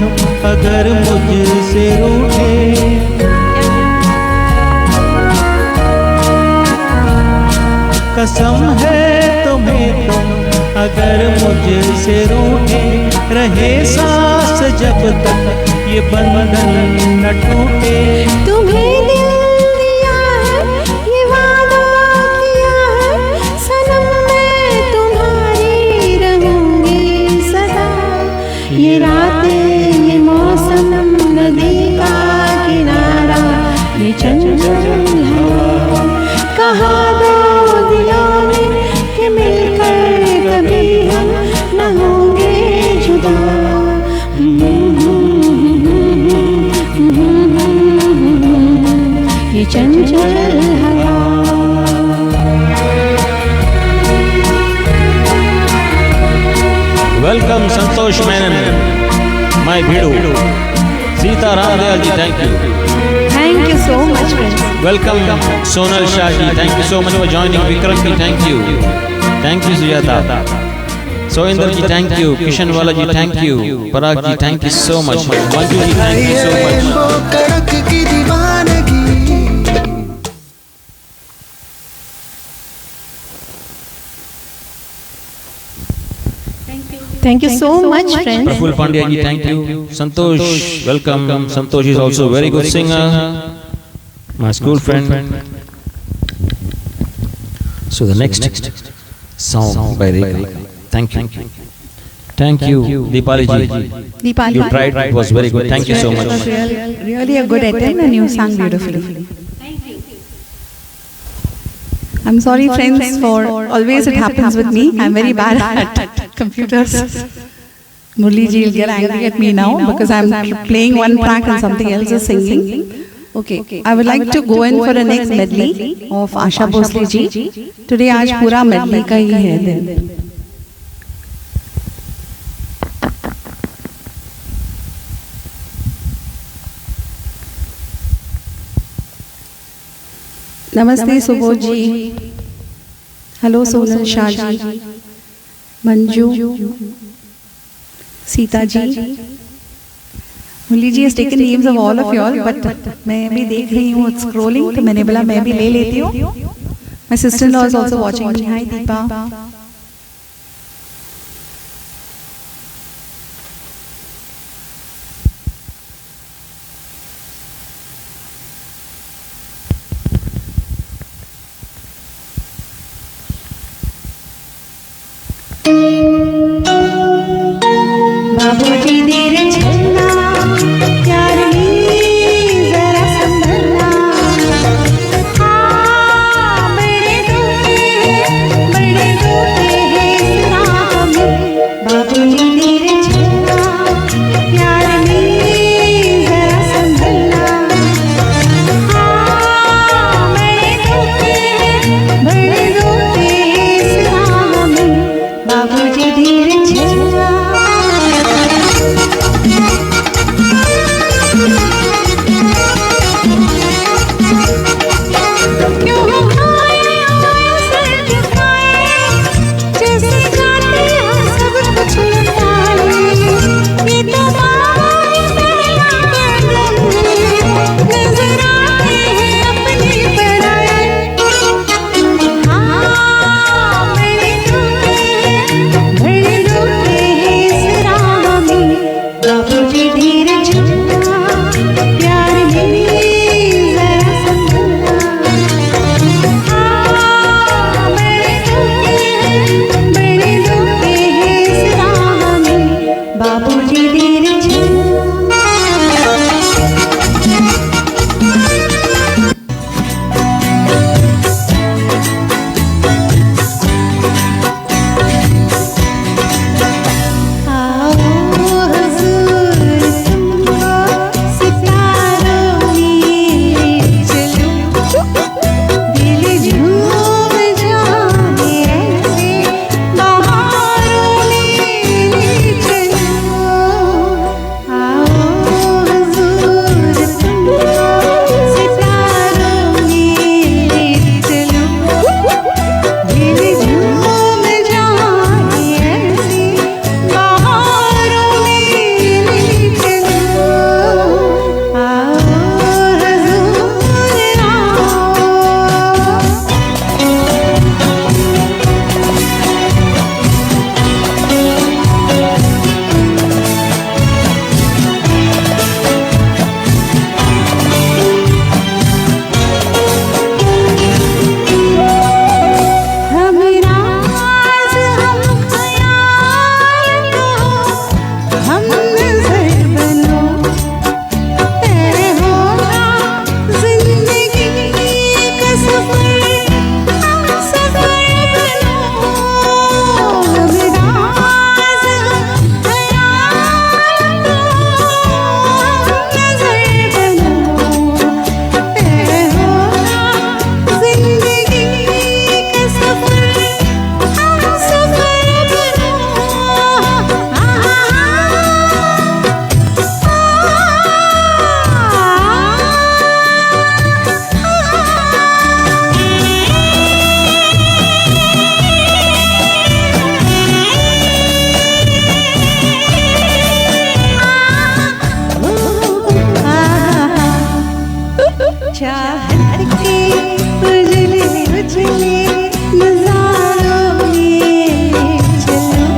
अगर मुझसे रूठे, कसम है तुम्हें तुम अगर मुझसे रूठे, रहे सांस जब तक ये बंधन न टूटे। तुम्हें दिल दिया है, ये वादा किया है, सनम मैं तुम्हारी रहूंगी सदा। ये रातें, ये मौसम, नदी का किनारा, ये चंचल हवा, कहा दो दिलों ने कि मिलकर कभी हम न होंगे जुदा। ये चंचल हवा। वेलकम संतोष मेनन, माय भिड़ू। Sita Ramdayal ji, thank you. Thank you so much, friends. Welcome Sonal Shah ji, thank you so much for joining. Vikram ji, thank you. Thank you Sujata. Soinder ji, thank you. Kishanwala ji, thank you. Parag ji, thank you so much. Manju ji, thank you so much. कड़क की दीवानगी। Thank you so much, friends. Praful Pandya ji, thank you. Santosh, welcome. Santosh is also very good singer, my school friend. So the next song by Rekha. Thank you. Thank you, Deepali ji. Deepali. You tried, it was very good. Thank you so It was much. really a good attempt and you sang beautifully. I'm sorry, friends, for always it happens with me. I'm very bad at computers. Murli ji will get angry at me now because I'm playing one track and something else is singing. Okay, I would like to go in for a next medley of Asha Bhosle ji. Today आज पूरा medley का ही है दिन. नमस्ते Subodh ji, hello Sonal Shah ji, Manju, Sita ji, Murali ji has taken names of all of you all, but मैं भी देख रही हूँ scrolling, तो मैंने बोला मैं भी ले लेती हूँ. My sister-in-law is also watching me. Hi Deepa. बाबूजी देर चलना, प्यार में जरा संभलना। हाँ, बड़े धोखे हैं इस राह में। बाबूजी देर चलना, प्यार में जरा संभलना। हाँ, बड़े धोखे इस राह में। बाबूजी देर चलना। चाहत के उजले उजले नजारों में चलो,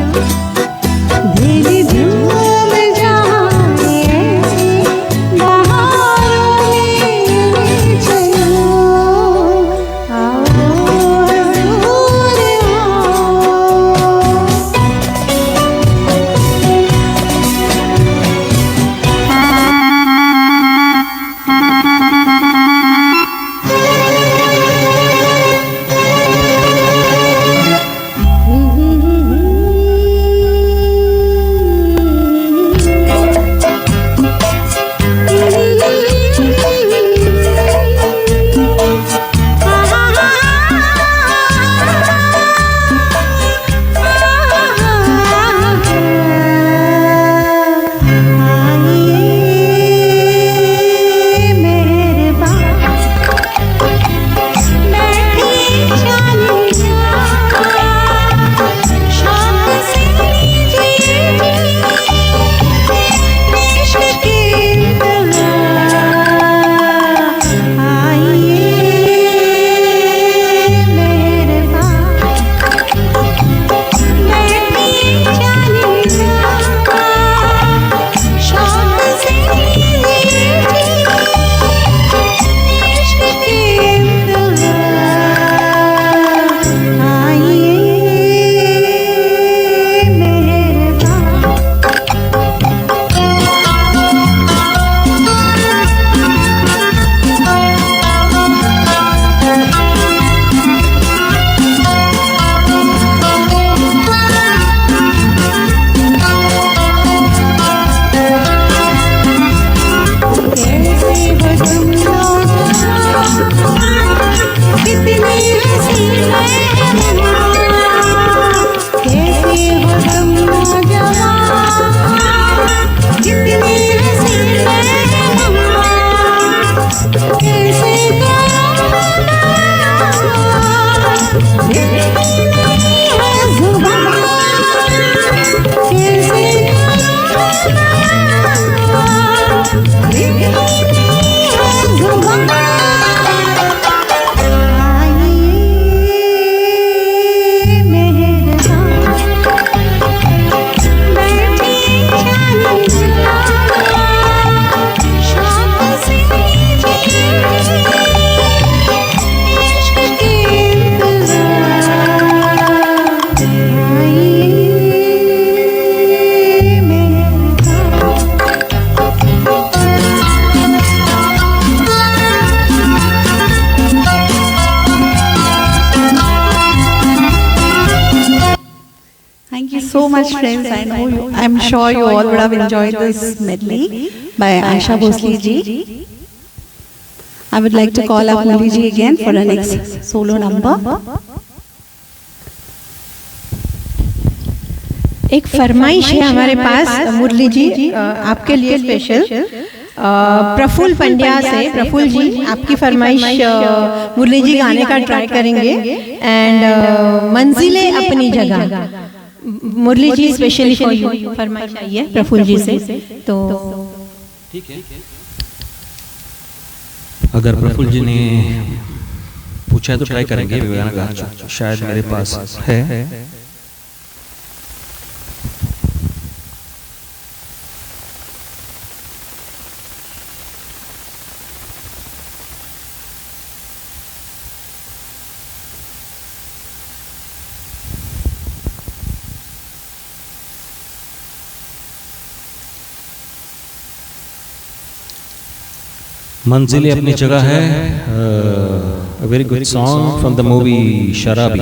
दिल झूम जाए ऐसे बहारों में चलो, आओ हजूर so much, friends. I know you. I'm sure you all would have enjoyed this medley by Aisha Bhosle ji. I would like to call up Murli ji again for the next solo number. एक फरमाइश है हमारे पास मुरली जी आपके लिए special Praful Pandya से। प्रफुल्ल जी आपकी फरमाइश मुरली जी गाने का ट्राई करेंगे एंड मंजिलें अपनी जगह मुरली जी स्पेशली फॉर यू फरमाइश आई है प्रफुल्ल जी से। तो ठीक है, अगर प्रफुल्ल जी ने पूछा है तो ट्राई करेंगे। गाना गा शायद मेरे पास है। मंजिलें अपनी जगह है, a very good song from the movie Sharabi.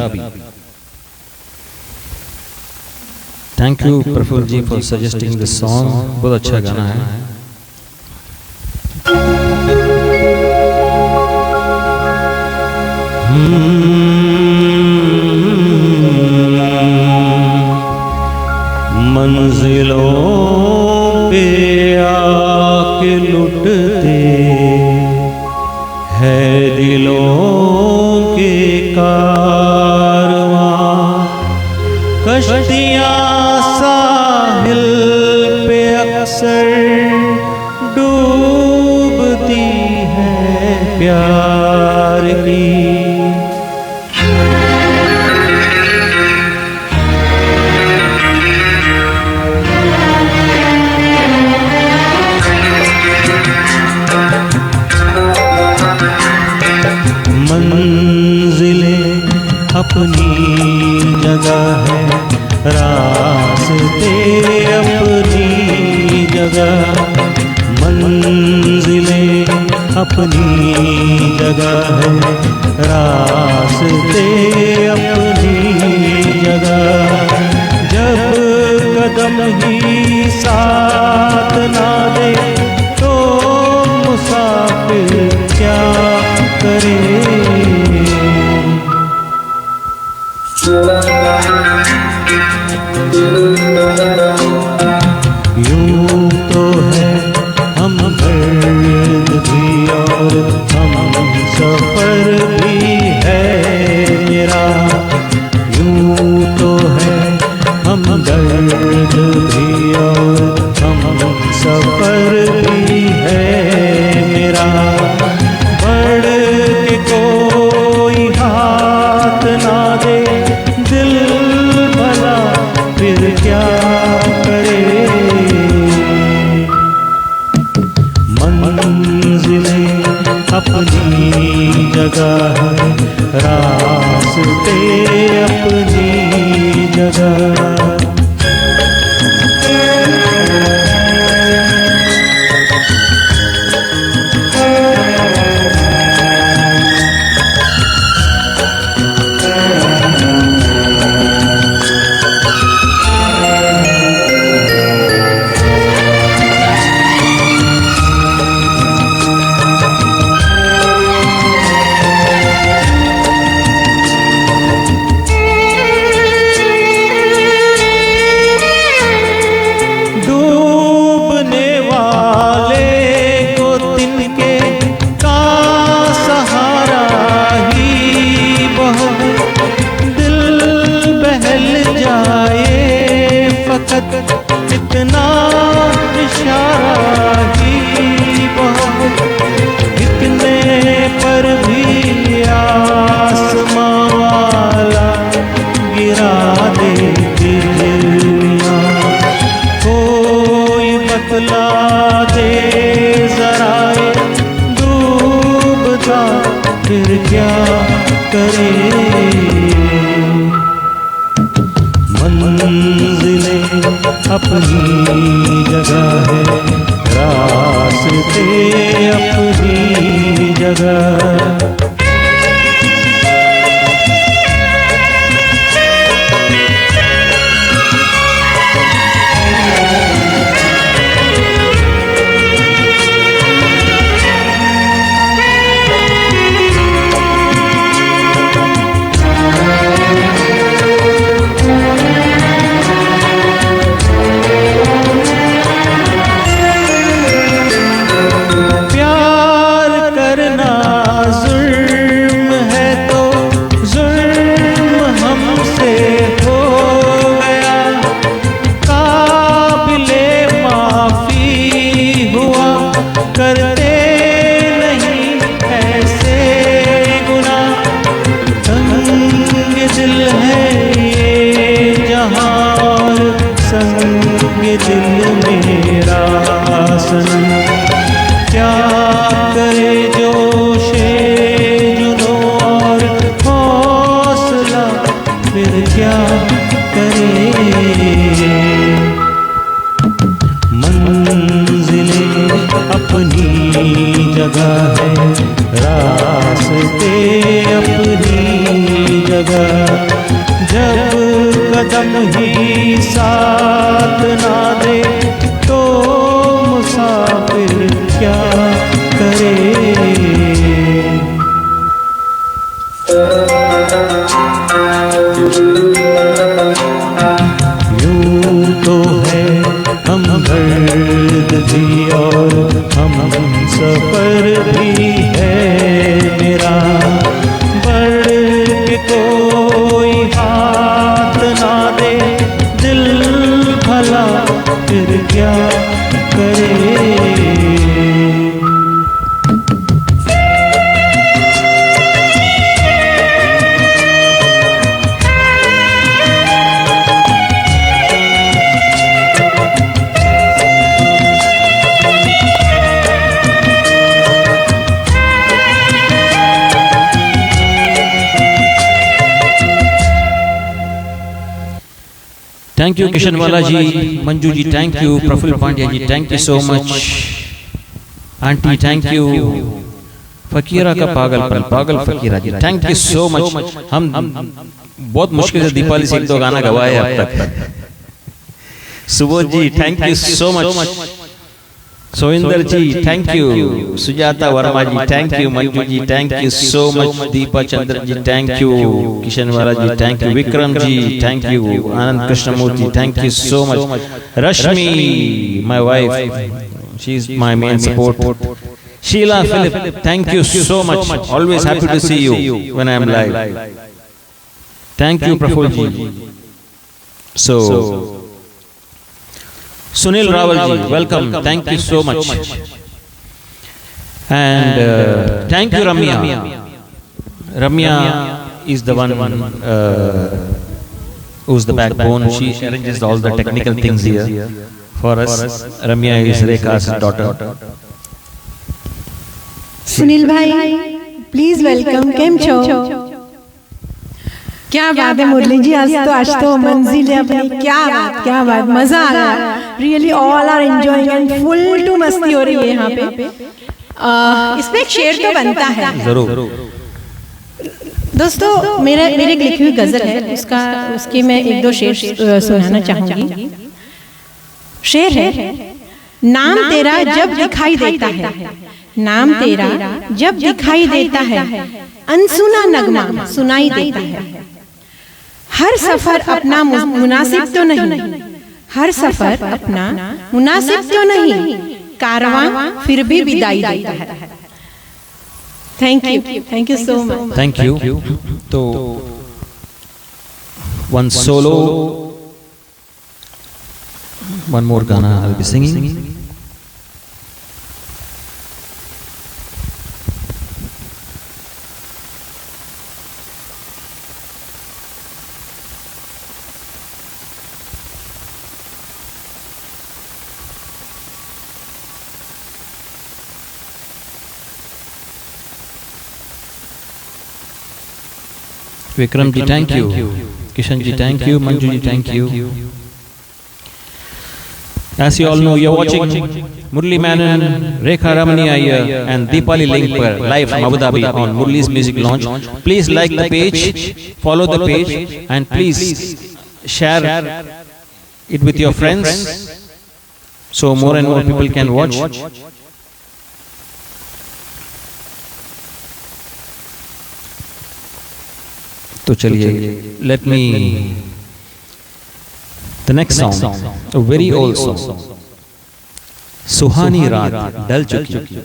Thank you Praful ji for suggesting this song. बहुत अच्छा गाना है। मंजिलों पे आके लुटते है दिलों के कारवां, कश्तियाँ साहिल पे अक्सर डूबती है प्यार प्यार की। मंजिलें अपनी जगह है, रास्ते अपनी जगह। मंजिलें अपनी जगह है, रास्ते अपनी जगह। जब कदम ही साथ ना दे तो मुसाफिर क्या करे। यूं तो है हम दर्द भी और हम सफर भी है मेरा। यूं तो है हम दर्द भी और हम सफर भी है मेरा। बढ़ के कोई हाथ ना दे दिल भला फिर क्या करे। मंजिलें अपनी जगह है, रास्ते अपनी जगह। इतना इशारा ही बहुत, इतने पर भी आसमां वाला गिरा दे दिलियां। कोई बतला दे जरा डूबता फिर क्या करे। मंजिलें अपनी जगह है, रास्ते अपनी जगह। करते नहीं ऐसे गुनाह, संग दिल है ये जहां और संग दिल मेरा सनम। क्या करे जोशे जुनूं और हौसला फिर क्या करे। मंजिलें अपनी जगह है, रास्ते अपनी जगह। जब कदम ही साथ ना दे तो मुसाफिर क्या करे। यूं तो है हम दर्द भी और हम सफर भी है मेरा। बढ़ के कोई हाथ ना दे दिल भला फिर क्या करे। Thank you Kishanwala ji, Manju ji thank you, Praful Pandya ji thank you so much, auntie thank you, Fakira का पागल पागल Fakira ji thank you so much. हम बहुत मुश्किल से दीपावली से एक दो गाना गवाए अब तक। Subodh ji thank you so much, Soinder ji thank you, Sujata Verma ji thank you, Manju ji thank you so much, Deepa Chandra ji thank you, Kishanwala ji thank you, Vikram ji thank you, Anand Krishnamurthy thank you so much, Rashmi my wife she is my main support, Sheela Philip thank you so much, always happy to see you when I am live, thank you Praful ji. So Sunil Rawal ji, welcome. Thank you so much. And thank you Ramya. Ramya is the one who's the backbone. She arranges all the technical things here for us. Ramya is Rekha's daughter. Sunil भाई please welcome, केम छो? क्या बात है मुरली जी, आज तो मंजिल है अपनी, क्या बात मजा आ रहा है, really all are enjoying and full to मस्ती हो रही है यहाँ पे। इसमें एक शेर तो बनता है जरूर दोस्तों, मेरे एक लिखी हुई गजल है, उसके मैं एक दो शेर सुनाना चाहूंगी। शेर है, नाम तेरा जब दिखाई देता है, नाम तेरा जब दिखाई देता है, अनसुना नगमा सुनाई देता है, हर सफर अपना मुनासिब तो नहीं, हर सफर अपना मुनासिब तो नहीं, कारवां फिर भी विदाई देता है। Thank you so much. Thank you. तो वन सोलो, वन मोर गाना I will be singing. Vikram ji thank you, Kishan ji thank you, Manju ji thank you. As you all know, you are watching Murli Menon, Rekha Ramani Iyer and Deepali link per live from Abu Dhabi on Murli's music launch. Please like the page, follow the page and please share it with your friends so more and more people can watch. तो चलिए, let me the next song, a very old song, सुहानी रात ढल चुकी।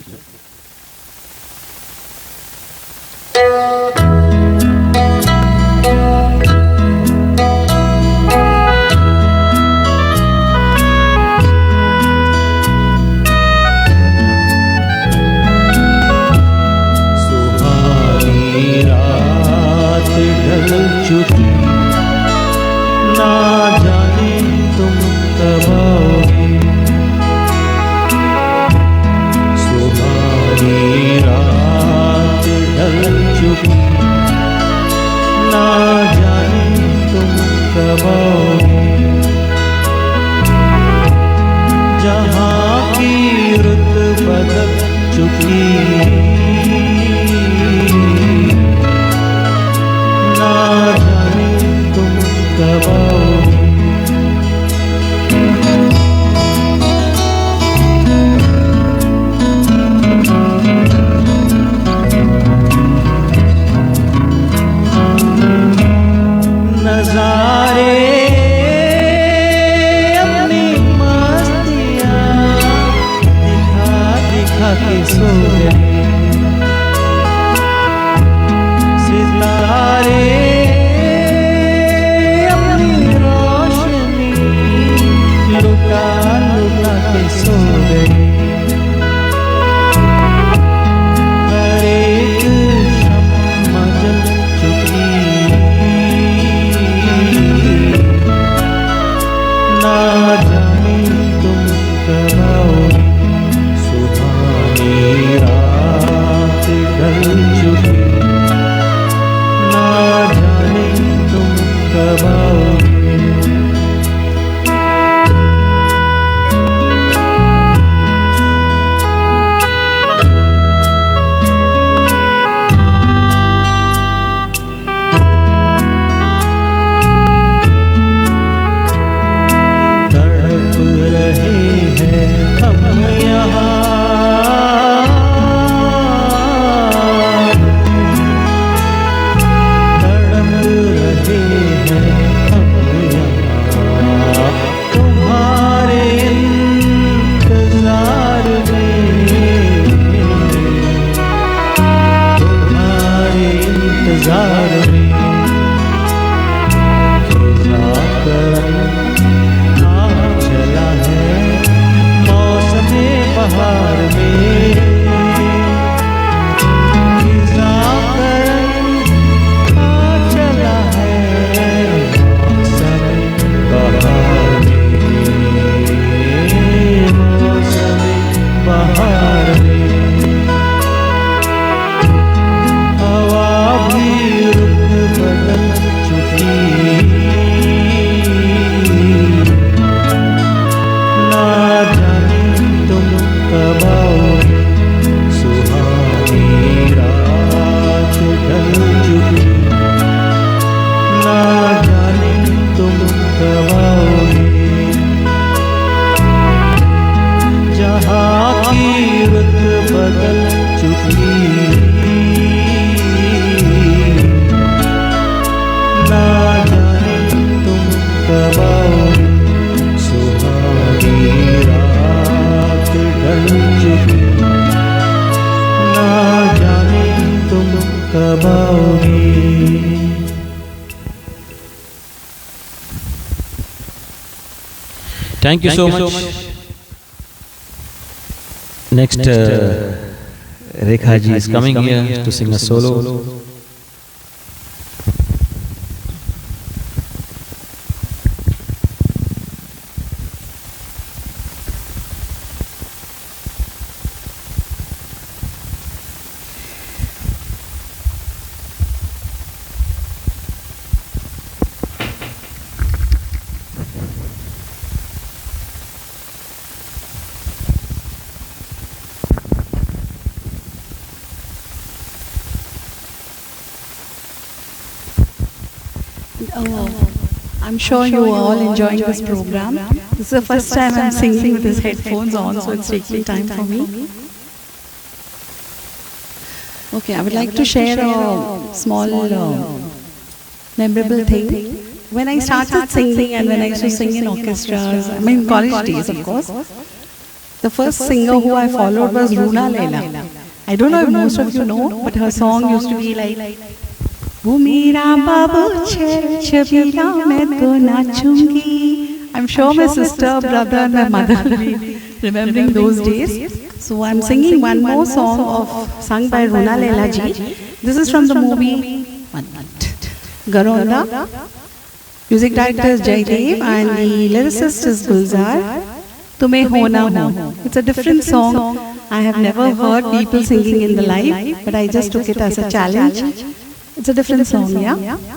ना जाने तुम कब आओगे, सुहानी रात ढल चुकी, ना जाने तुम कब आओगे, जहाँ की रुत बदल चुकी, ना जाने तुम कब आओगे। इंतजार में खिजा करम आ चला है मौसमे बहार में खिजा करम आ चला है मौसमे बहार में मौसमे बहार में हवा भी रुत बदल चुकी ना जाने तुम कब आओगे सुहानी रात ढल चुकी ना जाने तुम कब आओगे जहाँ की रुत बदल चुकी ना जाने तुम कब आओगे सुहानी रात ढल चुकी ना जाने तुम कब आओगे Thank you so much. Next, Rekha ji is coming here to sing a solo. I'm sure you are all enjoying this program. This is the first time I'm singing with these headphones on, so it's taking time for me. Okay, I would like to share a small memorable thing. When I started singing and when I used to sing in orchestras, I mean college days of course, the first singer who I followed was Runa Laila. I don't know if most of you know, but her song used to be like, वो मेरा बाबू छे छबीला मैं तो नाचूंगी. I'm sure my sister, brother and my mother will be remembering those days. So I'm singing one more song sung by Runa Laila ji. This is from the movie Garonda. Music director is Jaidev and the lyricist is Gulzar. Tumhe ho na ho. It's a different song. I have never heard people singing in the live, but I just took it as a challenge. It's a different song, yeah?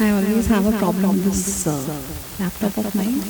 I always have a problem with this laptop of mine.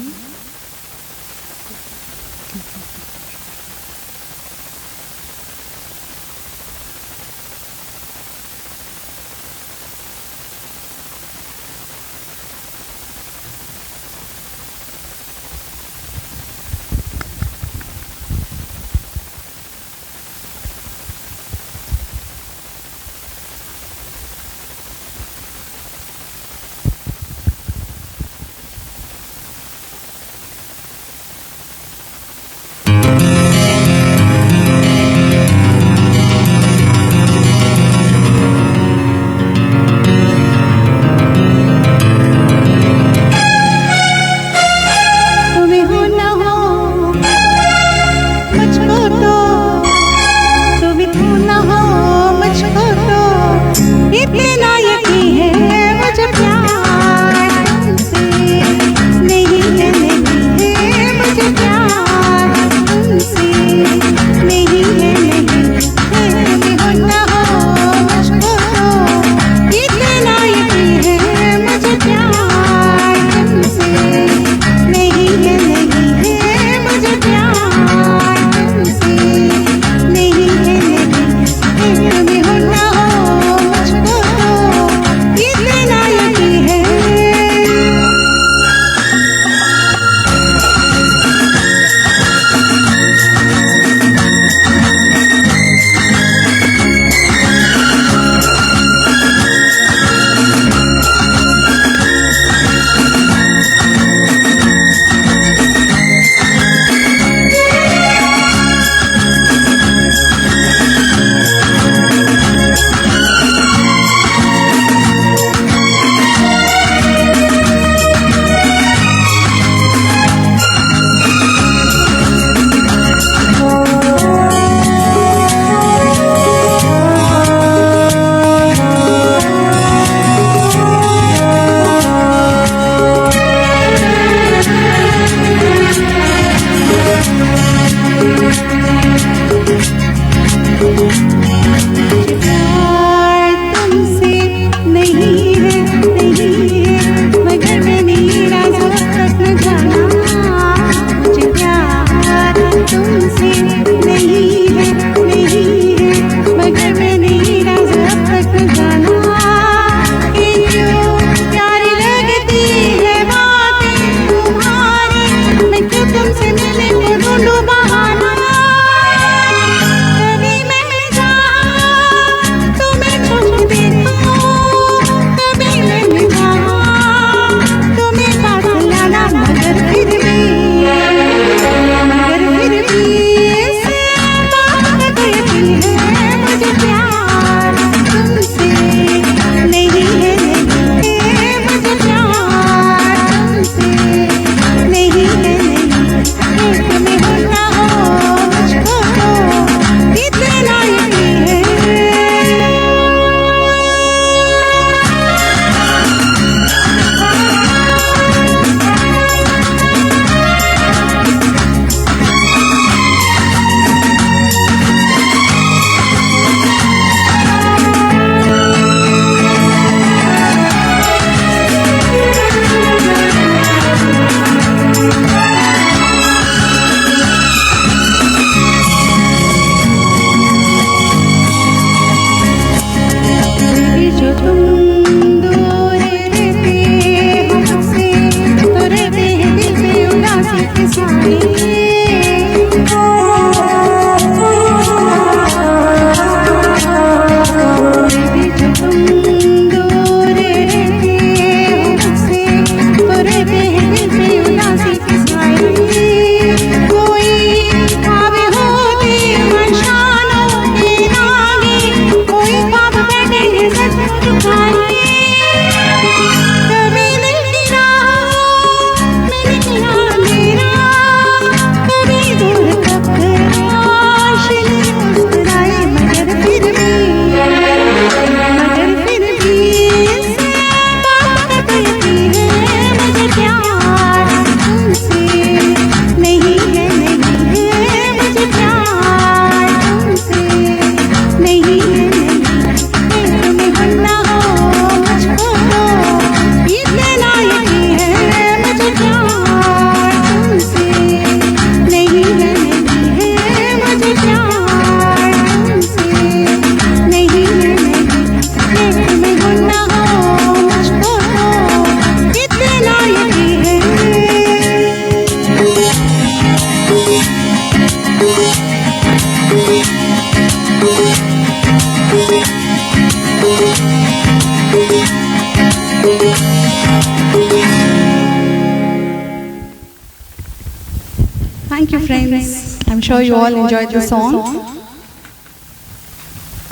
Thank you, friends. I'm sure you all enjoyed the song.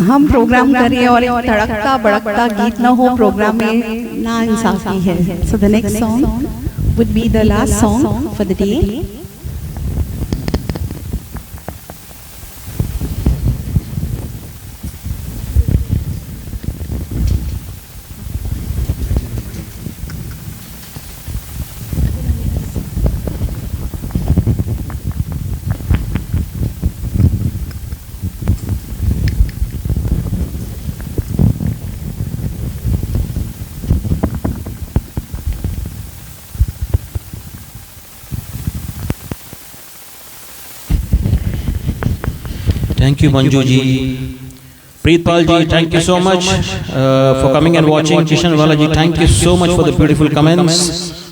हम programme करिए और एक तड़कता बड़कता गीत ना हो programme में ना इंसाफी है. So the next song would be the last song for the day. Thank you, Manju ji. Preetpal ji, thank you so much for coming and watching. Kishan Wala ji, thank you so much for the beautiful comments.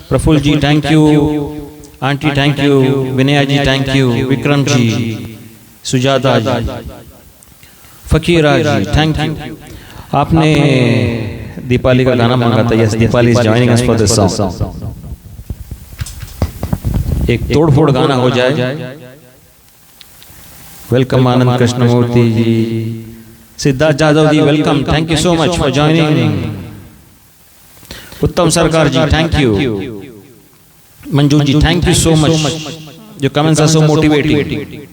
Praful ji, thank you. Auntie, thank you. Vinaya ji, thank you. Vikram ji, Sujata ji, Fakira ji, thank you. आपने दीपाली का गाना मांगा था. Yes, Deepali is joining us for this song. एक तोड़-फोड़ गाना हो जाए. Welcome Anand Krishnamurthy ji, Siddharth Jadhav ji, welcome. Thank you so much for joining. Uttam Sarkar ji, thank you. Manju ji, thank you so much. Your comments are so motivating.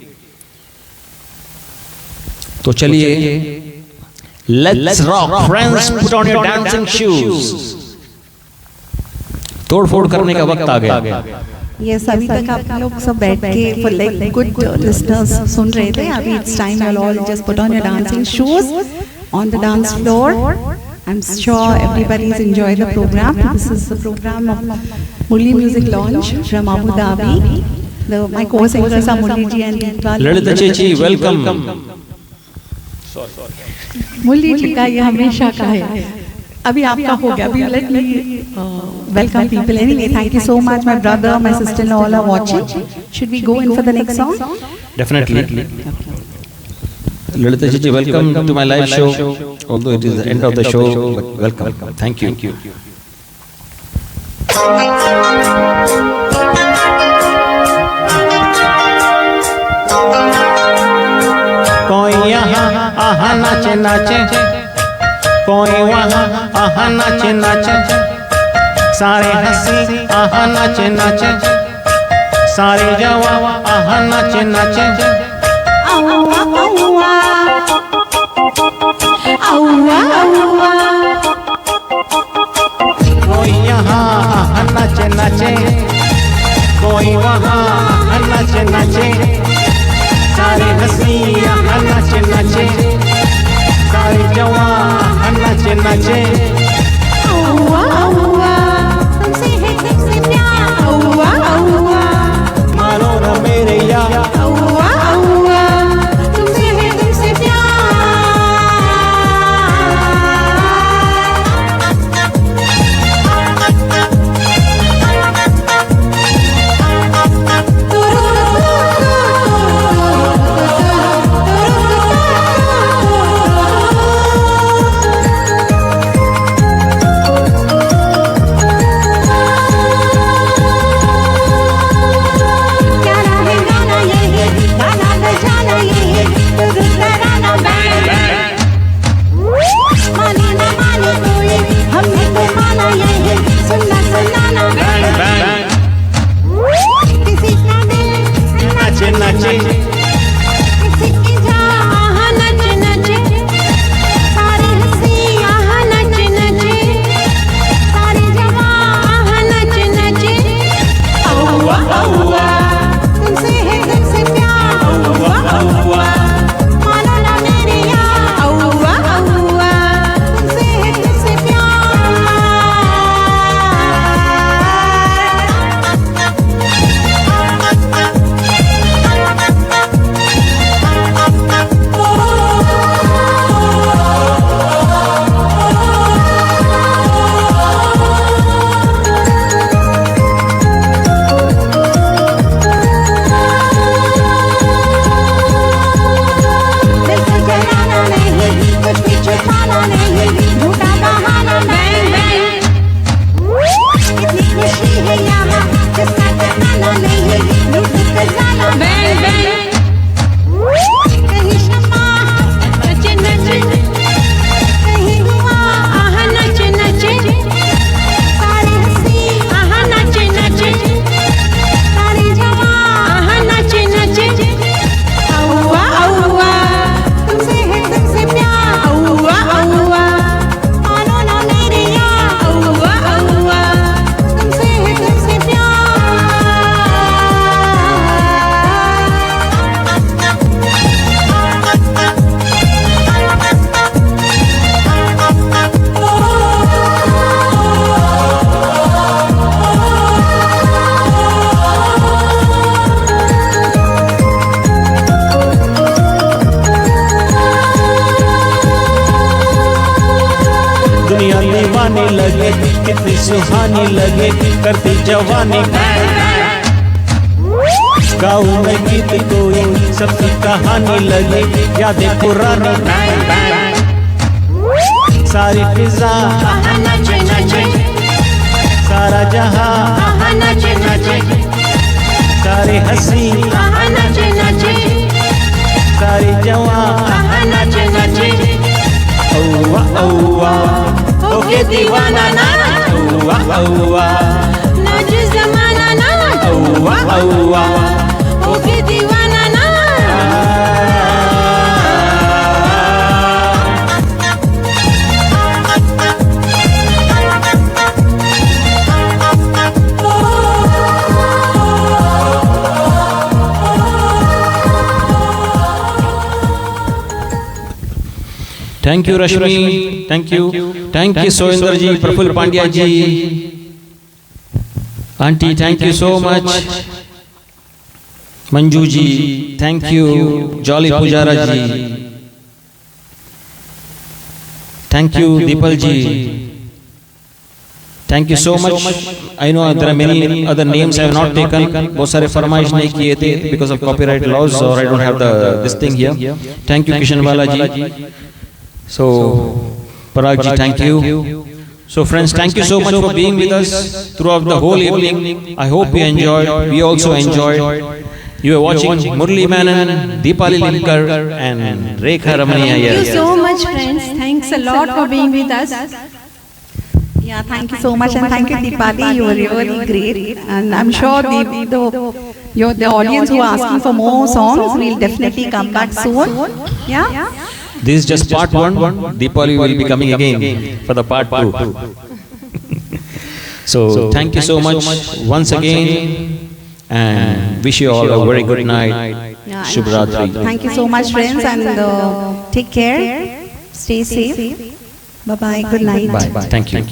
तो चलिए, let's rock, friends. Put on your dancing shoes. तोड़-फोड़ करने का वक्त आ गया. Yes, अभी तक आप लोग सब बैठ के for like good listeners सुन रहे थे. अभी it's time you'll all just put on your dancing shoes on the dance floor. I'm sure everybody is enjoying the program. This is the program of Murli Music Launch from Abu Dhabi. My co-singers are Murli ji and Deepali. Lalita Chechi, welcome. मुरली जी का ये हमेशा का है. अभी आपका हो गया. अभी let me welcome people. Anyway, thank you so much. My brother, my sister-in-law all are watching. Should we go in for the next song? Definitely. Lalita Chechi, welcome to my live show. Although it is the end of the show, but welcome. Thank you. कोई यहाँ आहा नाचे नाचे, कोई वहाँ आहा नाचे नाचे, सारे हंसी आहा नाचे नाचे, सारे जवान आहा नाचे नाचे. Aua, aua, aua, aua. कोई यहाँ आहा नाचे नाचे, कोई वहाँ आहा नाचे नाचे, सारे हंसी आहा नाचे नाचे, सारे जवान नाचे नाचे. Aua, aua. तुमसे है तुमसे प्यार. Aua, aua. मानो न मेरे यार. Aua, aua. तुमसे है तुमसे प्यार. कितनी सुहानी लगे करती जवानी। गाऊं मैं गीत कोई सबकी कहानी लगे यादें पुरानी। सारी फिजा नाचे नाचे, सारा जहां नाचे नाचे, सारे हंसी नाचे नाचे, सारी जवां नाचे नाचे। औवा औवा ओके दीवाना ना, औवा औवा नाच जमाना ना, औवा औवा ओके दीवाना ना। Thank you Rashmi, thank you Soinder ji, Praful Pandya ji, auntie thank you so much, Manju ji thank you, Jolly Pujara ji thank you, Deepal ji thank you so much. I know there are many other names I have not taken, बहुत सारे फरमाइश नहीं किए थे बिकॉज ऑफ कॉपीराइट लॉज और I don't have this thing here. Thank you Kishanwala ji, so Parag ji thank you. So friends, thank you so much for being with us throughout the whole evening. I hope you enjoyed, we also enjoyed. You are watching Murli Menon, Deepali Linkar and Rekha Ramaniya here. Thank you so much friends, thanks a lot for being with us. Yeah, thank you so much, and thank you, Deepali. You were really great, and I'm sure the audience who are asking for more songs will definitely come back soon. Yeah. This is just part 1. Deepali will be coming again for the part 2. So thank you so much once again and wish you all a very good night. Yeah, Shubh Ratri. Thank you so much, friends, and take care. Stay safe. Bye bye. Good night. Bye. Thank you.